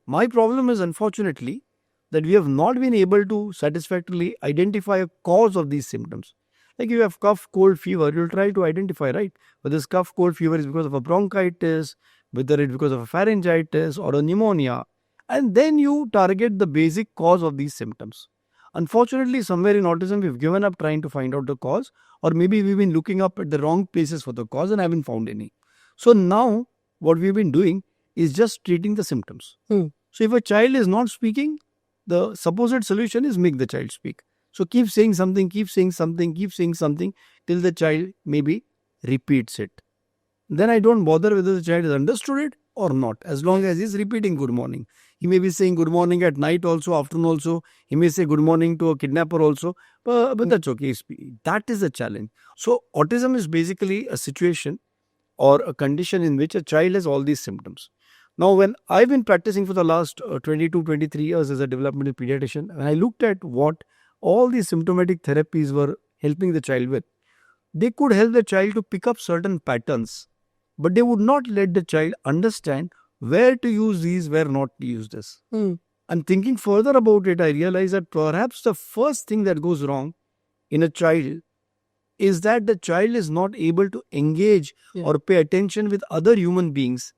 My problem is, unfortunately, that we have not been able to satisfactorily identify a cause of these symptoms. Like you have cough, cold, fever, you'll try to identify, right? Whether this cough, cold, fever is because of a bronchitis, whether it's because of a pharyngitis or a pneumonia. And then you target the basic cause of these symptoms. Unfortunately, somewhere in autism, we've given up trying to find out the cause, or maybe we've been looking up at the wrong places for the cause and haven't found any. So now, what we've been doing is just treating the symptoms. So if a child is not speaking, the supposed solution is make the child speak. So keep saying something, keep saying something, keep saying something till the child maybe repeats it. Then I don't bother whether the child has understood it or not, as long as he's repeating good morning. He may be saying good morning at night also, afternoon also. He may say good morning to a kidnapper also, but that's okay. That is a challenge. So autism is basically a situation or a condition in which a child has all these symptoms. Now, when I've been practicing for the last 22, 23 years as a developmental pediatrician, and I looked at what all these symptomatic therapies were helping the child with, they could help the child to pick up certain patterns, but they would not let the child understand where to use these, where not to use this. And thinking further about it, I realized that perhaps the first thing that goes wrong in a child is that the child is not able to engage or pay attention with other human beings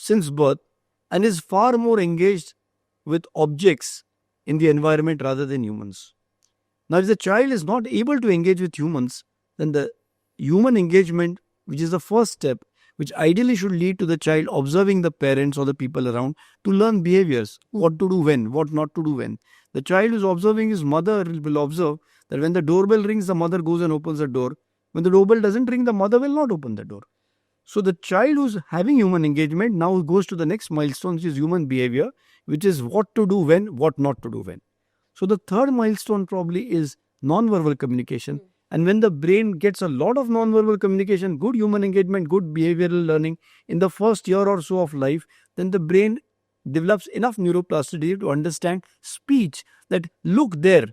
since birth, and is far more engaged with objects in the environment rather than humans. Now, if the child is not able to engage with humans, then the human engagement, which is the first step, which ideally should lead to the child observing the parents or the people around to learn behaviors, what to do when, what not to do when. The child who is observing his mother will observe that when the doorbell rings, the mother goes and opens the door. When the doorbell doesn't ring, the mother will not open the door. So the child who's having human engagement now goes to the next milestone, which is human behavior, which is what to do when, what not to do when. So the third milestone probably is non-verbal communication. And when the brain gets a lot of non-verbal communication, good human engagement, good behavioral learning in the first year or so of life, then the brain develops enough neuroplasticity to understand speech, that look there,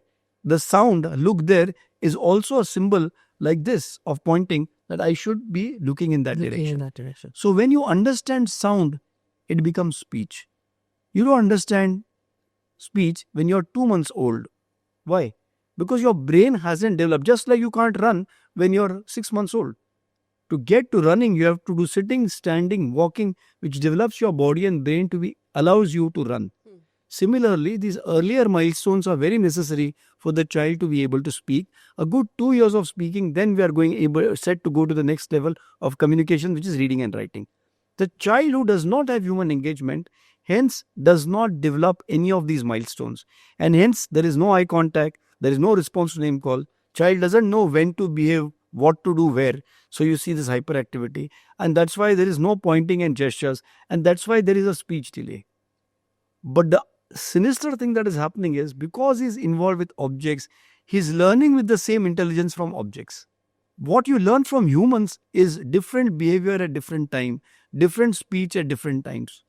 the sound look there is also a symbol like this of pointing that I should be looking in that direction. So when you understand sound, it becomes speech. You don't understand speech when you're 2 months old. Why? Because your brain hasn't developed. Just like you can't run when you're 6 months old. To get to running, you have to do sitting, standing, walking, which develops your body and brain to be allows you to run. Similarly, these earlier milestones are very necessary for the child to be able to speak. A good 2 years of speaking, then we are set to go to the next level of communication, which is reading and writing. The child who does not have human engagement, hence does not develop any of these milestones. And hence there is no eye contact, there is no response to name call. Child doesn't know when to behave, what to do where. So you see this hyperactivity. And that's why there is no pointing and gestures. And that's why there is a speech delay. But the sinister thing that is happening is because he's involved with objects, he's learning with the same intelligence from objects. What you learn from humans is different behavior at different time, different speech at different times.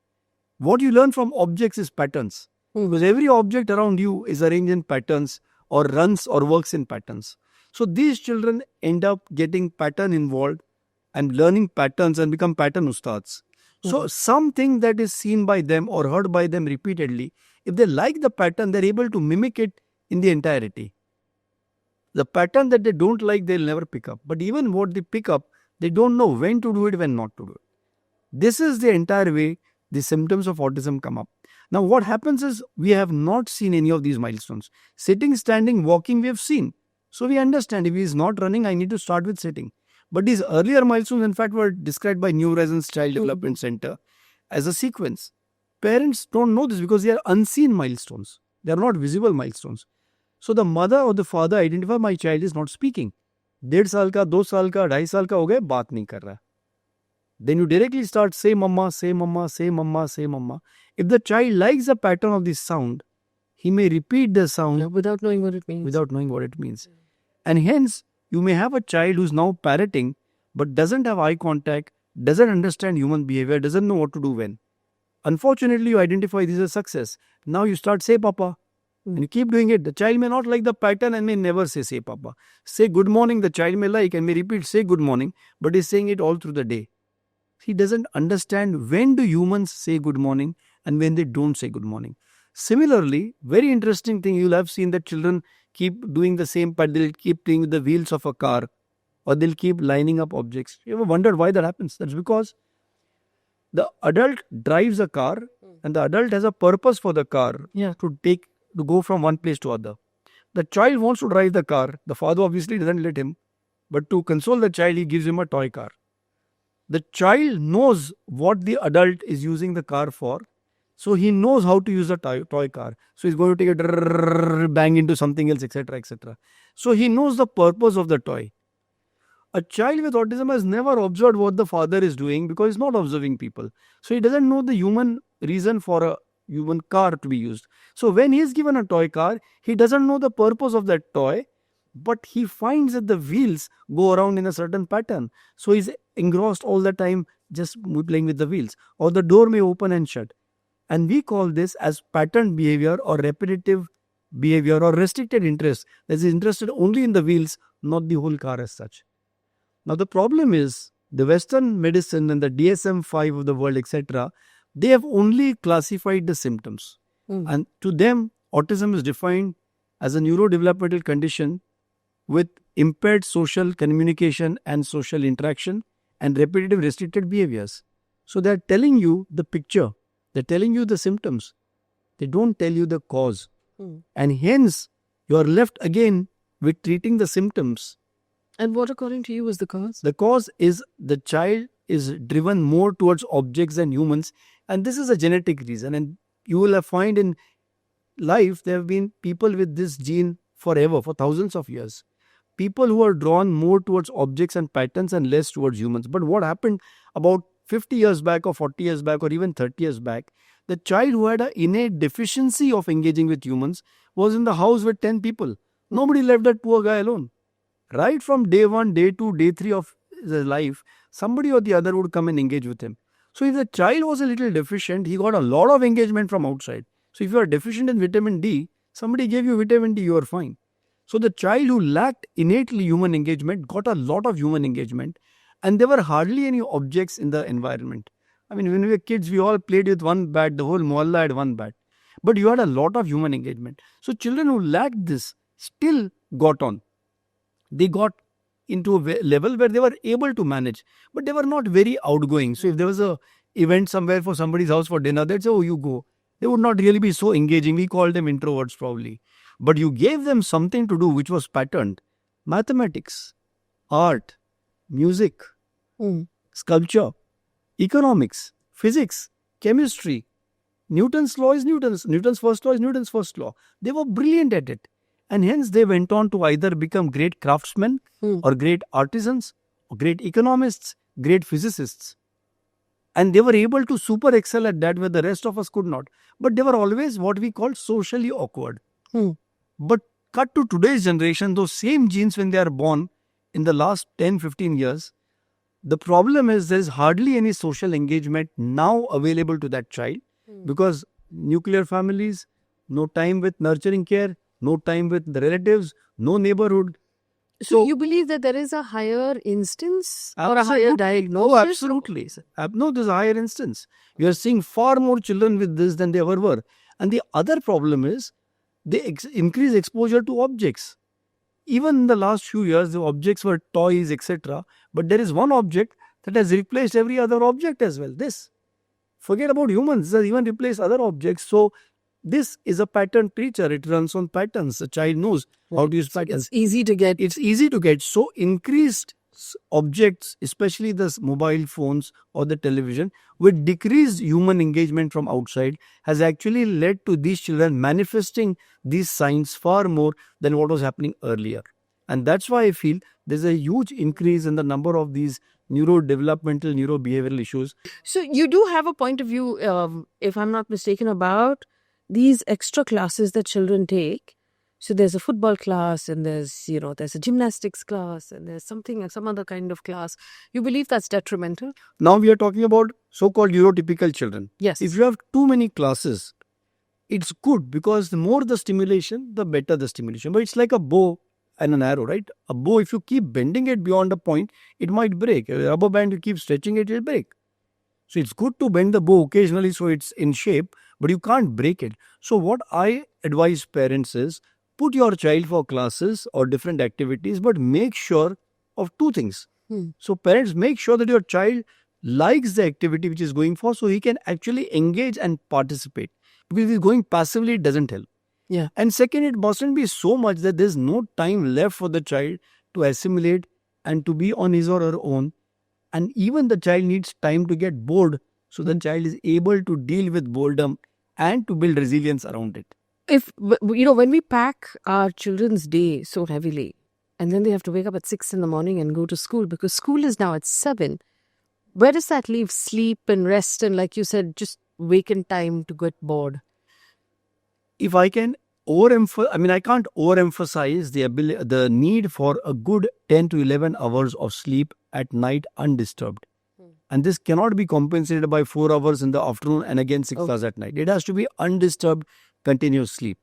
What you learn from objects is patterns. Because every object around you is arranged in patterns or runs or works in patterns. So these children end up getting pattern involved and learning patterns and become pattern ustads. So something that is seen by them or heard by them repeatedly, if they like the pattern, they're able to mimic it in the entirety. The pattern that they don't like, they'll never pick up. But even what they pick up, they don't know when to do it, when not to do it. This is the entire way the symptoms of autism come up. Now what happens is we have not seen any of these milestones. Sitting, standing, walking, we have seen. So we understand if he is not running, I need to start with sitting. But these earlier milestones, in fact, were described by New Horizons Child Development Center as a sequence. Parents don't know this because they are unseen milestones. They are not visible milestones. So the mother or the father identify my child is not speaking. 1.5 साल का, 2 साल का, 2.5 साल का हो गया, बात नहीं कर रहा. Then you directly start say mama, say mama, say mama, say mama. If the child likes the pattern of this sound, he may repeat the sound Without knowing what it means. without knowing what it means. And hence, you may have a child who's now parroting but doesn't have eye contact, doesn't understand human behavior, doesn't know what to do when. Unfortunately, you identify this as success. Now you start say papa. And you keep doing it. The child may not like the pattern and may never say papa. Say good morning, the child may like and may repeat say good morning, but he's saying it all through the day. He doesn't understand when do humans say good morning and when they don't say good morning. Similarly, very interesting thing, you'll have seen that children keep doing the same pattern. They'll keep playing with the wheels of a car or they'll keep lining up objects. You ever wondered why that happens? That's because the adult drives a car and the adult has a purpose for the car to go from one place to other. The child wants to drive the car. The father obviously doesn't let him. But to console the child, he gives him a toy car. The child knows what the adult is using the car for. So he knows how to use a toy car. So he's going to take a bang into something else, etc., etc. So he knows the purpose of the toy. A child with autism has never observed what the father is doing because he's not observing people. So he doesn't know the human reason for a human car to be used. So when he is given a toy car, he doesn't know the purpose of that toy, but he finds that the wheels go around in a certain pattern. So he's engrossed all the time just playing with the wheels. Or the door may open and shut. And we call this as patterned behavior or repetitive behavior or restricted interest. That is interested only in the wheels, not the whole car as such. Now the problem is the Western medicine and the DSM-5 of the world, etc., they have only classified the symptoms. And to them, autism is defined as a neurodevelopmental condition with impaired social communication and social interaction and repetitive restricted behaviors. So they're telling you the picture. They're telling you the symptoms. They don't tell you the cause. And hence, you are left again with treating the symptoms. And what according to you is the cause? The cause is the child is driven more towards objects than humans. And this is a genetic reason. And you will find in life, there have been people with this gene forever, for thousands of years. People who are drawn more towards objects and patterns and less towards humans. But what happened about 50 years back or 40 years back or even 30 years back, the child who had an innate deficiency of engaging with humans was in the house with 10 people. Nobody left that poor guy alone. Right from day 1, day 2, day 3 of his life, somebody or the other would come and engage with him. So if the child was a little deficient, he got a lot of engagement from outside. So if you are deficient in vitamin D, somebody gave you vitamin D, you are fine. So the child who lacked innately human engagement got a lot of human engagement, and there were hardly any objects in the environment. I mean, when we were kids, we all played with one bat, the whole mohalla had one bat. But you had a lot of human engagement. So children who lacked this still got on. They got into a level where they were able to manage, but they were not very outgoing. So if there was a event somewhere for somebody's house for dinner, they'd say, oh, you go. They would not really be so engaging. We called them introverts probably. But you gave them something to do which was patterned. Mathematics, art, music, sculpture, economics, physics, chemistry. Newton's law is Newton's first law is Newton's first law. They were brilliant at it. And hence they went on to either become great craftsmen or great artisans, or great economists, great physicists. And they were able to super excel at that where the rest of us could not. But they were always what we call socially awkward. But cut to today's generation, those same genes when they are born in the last 10, 15 years, the problem is there is hardly any social engagement now available to that child because nuclear families, no time with nurturing care, no time with the relatives, no neighborhood. So you believe that there is a higher instance or a higher diagnosis? Oh, absolutely. No, there's a higher instance. You are seeing far more children with this than they ever were. And the other problem is they increase exposure to objects. Even in the last few years, the objects were toys, etc. But there is one object that has replaced every other object as well. This. Forget about humans. It has even replaced other objects. So this is a pattern creature. It runs on patterns. The child knows how to use patterns. It's easy to get. It's easy to get. So increased objects, especially the mobile phones or the television, with decreased human engagement from outside, has actually led to these children manifesting these signs far more than what was happening earlier. And that's why I feel there's a huge increase in the number of these neurodevelopmental, neurobehavioral issues. So you do have a point of view, if I'm not mistaken, about these extra classes that children take. So there's a football class, and there's a gymnastics class, and there's some other kind of class. You believe that's detrimental? Now we are talking about so-called neurotypical children. Yes. If you have too many classes, it's good because the more the stimulation, the better the stimulation. But it's like a bow and an arrow, right? A bow, if you keep bending it beyond a point, it might break. A rubber band, you keep stretching it, it'll break. So it's good to bend the bow occasionally so it's in shape, but you can't break it. So what I advise parents is, put your child for classes or different activities, but make sure of two things. So parents, make sure that your child likes the activity which is going for, so he can actually engage and participate. Because if he's going passively, it doesn't help. Yeah. And second, it mustn't be so much that there's no time left for the child to assimilate and to be on his or her own. And even the child needs time to get bored, so the child is able to deal with boredom and to build resilience around it. When we pack our children's day so heavily, and then they have to wake up at 6 in the morning and go to school, because school is now at 7, where does that leave sleep and rest and, like you said, just vacant time to get bored? If I can I can't overemphasize the need for a good 10 to 11 hours of sleep at night undisturbed. And this cannot be compensated by 4 hours in the afternoon and again 6 hours at night. It has to be undisturbed, continuous sleep.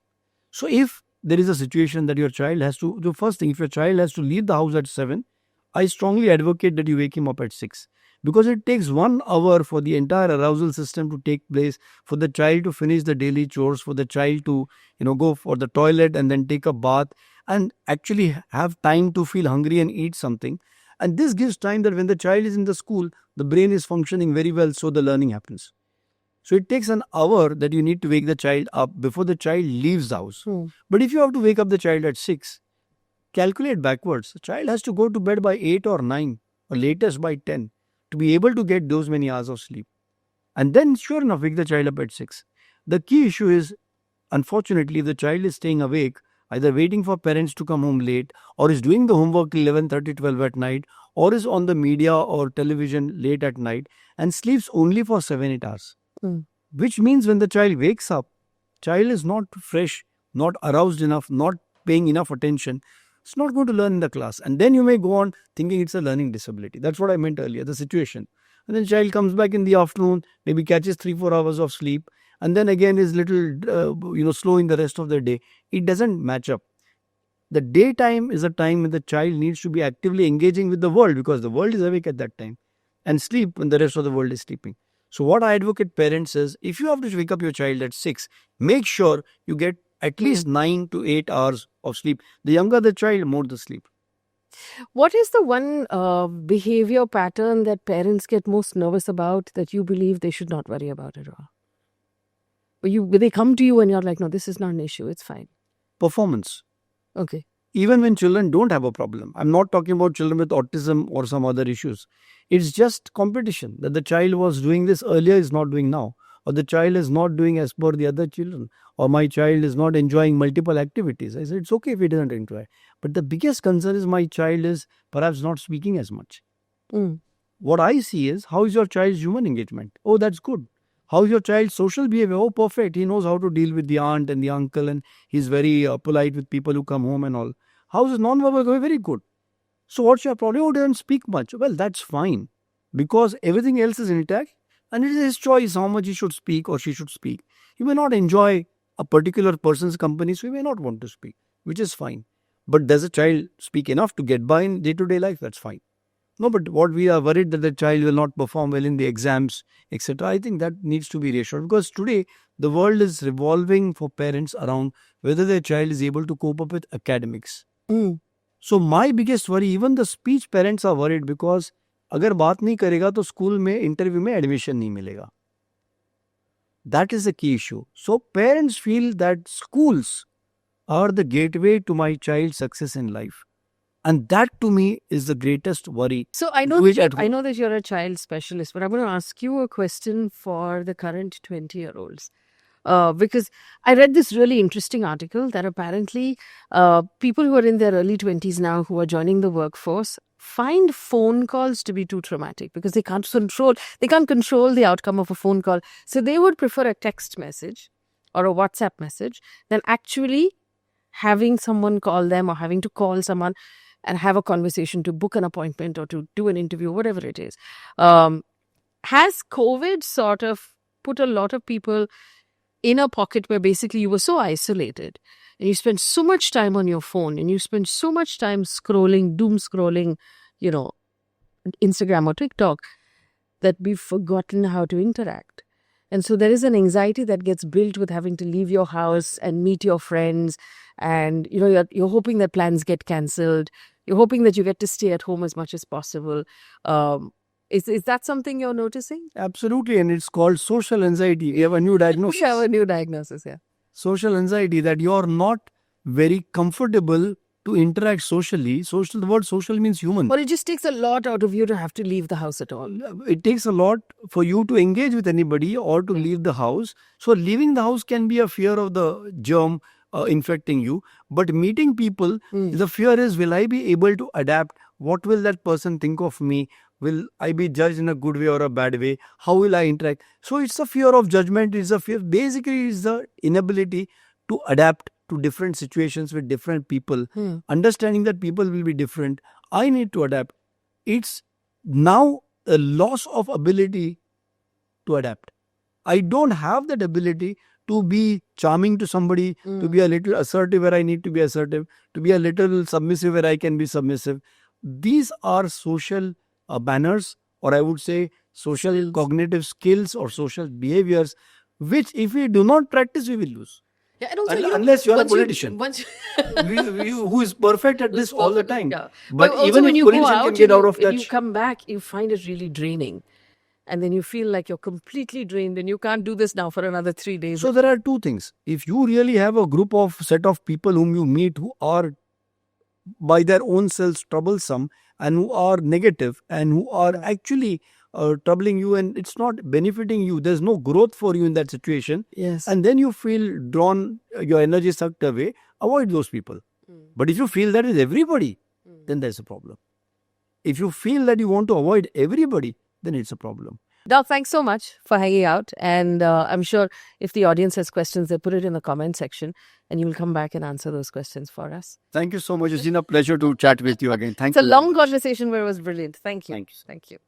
So if there is a situation that your child has to, the first thing, if your child has to leave the house at 7, I strongly advocate that you wake him up at 6. Because it takes 1 hour for the entire arousal system to take place, for the child to finish the daily chores, for the child to go for the toilet and then take a bath and actually have time to feel hungry and eat something. And this gives time that when the child is in the school, the brain is functioning very well, so the learning happens. So it takes an hour that you need to wake the child up before the child leaves the house. But if you have to wake up the child at 6, calculate backwards. The child has to go to bed by 8 or 9 or latest by 10 to be able to get those many hours of sleep. And then sure enough, wake the child up at 6. The key issue is, unfortunately, if the child is staying awake, either waiting for parents to come home late, or is doing the homework till 11:30, 12 at night, or is on the media or television late at night and sleeps only for 7-8 hours. Which means when the child wakes up, child is not fresh, not aroused enough, not paying enough attention. It's not going to learn in the class. And then you may go on thinking it's a learning disability. That's what I meant earlier, the situation. And then child comes back in the afternoon, maybe catches 3-4 hours of sleep, and then again is little slow in the rest of the day. It doesn't match up. The daytime is a time when the child needs to be actively engaging with the world, because the world is awake at that time, and sleep when the rest of the world is sleeping. So what I advocate parents is, if you have to wake up your child at 6, make sure you get at least 9 to 8 hours of sleep. The younger the child, more the sleep. What is the one behavior pattern that parents get most nervous about that you believe they should not worry about at all? They come to you and you're like, no, this is not an issue, it's fine. Performance. Okay. Even when children don't have a problem. I'm not talking about children with autism or some other issues. It's just competition, that the child was doing this earlier, is not doing now. Or the child is not doing as per the other children. Or my child is not enjoying multiple activities. I said, it's okay if he doesn't enjoy. But the biggest concern is my child is perhaps not speaking as much. What I see is, how is your child's human engagement? Oh, that's good. How is your child's social behavior? Oh, perfect. He knows how to deal with the aunt and the uncle, and he's very polite with people who come home and all. How is his non-verbal going? Very good. So what's your problem? Oh, he doesn't speak much. Well, that's fine, because everything else is intact, and it is his choice how much he should speak or she should speak. He may not enjoy a particular person's company, so he may not want to speak, which is fine. But does a child speak enough to get by in day-to-day life? That's fine. No, but what we are worried that the child will not perform well in the exams, etc. I think that needs to be reassured, because today the world is revolving for parents around whether their child is able to cope up with academics. So my biggest worry, even the speech parents are worried, because अगर बात नहीं करेगा तो school में interview में admission नहीं मिलेगा. That is the key issue. So parents feel that schools are the gateway to my child's success in life. And that to me is the greatest worry. So I know that you're a child specialist, but I'm going to ask you a question for the current 20-year-olds. Because I read this really interesting article that apparently people who are in their early 20s now, who are joining the workforce, find phone calls to be too traumatic because they can't control the outcome of a phone call. So they would prefer a text message or a WhatsApp message than actually having someone call them or having to call someone and have a conversation to book an appointment or to do an interview, whatever it is. Has COVID sort of put a lot of people in a pocket where basically you were so isolated and you spent so much time on your phone and you spent so much time scrolling, doom scrolling, Instagram or TikTok, that we've forgotten how to interact. And so there is an anxiety that gets built with having to leave your house and meet your friends. And, you're hoping that plans get cancelled. You're hoping that you get to stay at home as much as possible. Is that something you're noticing? Absolutely. And it's called social anxiety. We have a new diagnosis. We have a new diagnosis, yeah. Social anxiety, that you're not very comfortable to interact socially. The word social means human. But it just takes a lot out of you to have to leave the house at all. It takes a lot for you to engage with anybody or to leave the house. So leaving the house can be a fear of the germ infecting you. But meeting people, the fear is, will I be able to adapt? What will that person think of me? Will I be judged in a good way or a bad way? How will I interact? So it's a fear of judgment. It's a fear. Basically, it's the inability to adapt to different situations with different people. Understanding that people will be different. I need to adapt. It's now a loss of ability to adapt. I don't have that ability to be charming to somebody, to be a little assertive where I need to be assertive, to be a little submissive where I can be submissive. These are social banners, or I would say social cognitive skills or social behaviors, which if we do not practice, we will lose. Yeah, and also Unless you are a politician who is perfect at this all the time. Yeah. But also even when if you go politician out can get out of When you touch. come back, you find it really draining. And then you feel like you're completely drained and you can't do this now for another 3 days. So there are two things. If you really have a group of set of people whom you meet who are by their own selves troublesome and who are negative and who are actually troubling you and it's not benefiting you, there's no growth for you in that situation. Yes. And then you feel drawn, your energy sucked away, avoid those people. But if you feel that is everybody, then there's a problem. If you feel that you want to avoid everybody, then it's a problem. Doc, thanks so much for hanging out. And I'm sure if the audience has questions, they'll put it in the comment section and you'll come back and answer those questions for us. Thank you so much. It's been a pleasure to chat with you again. Thank It's you. a long conversation, but it was brilliant. Thank you. Thank you. Thank you.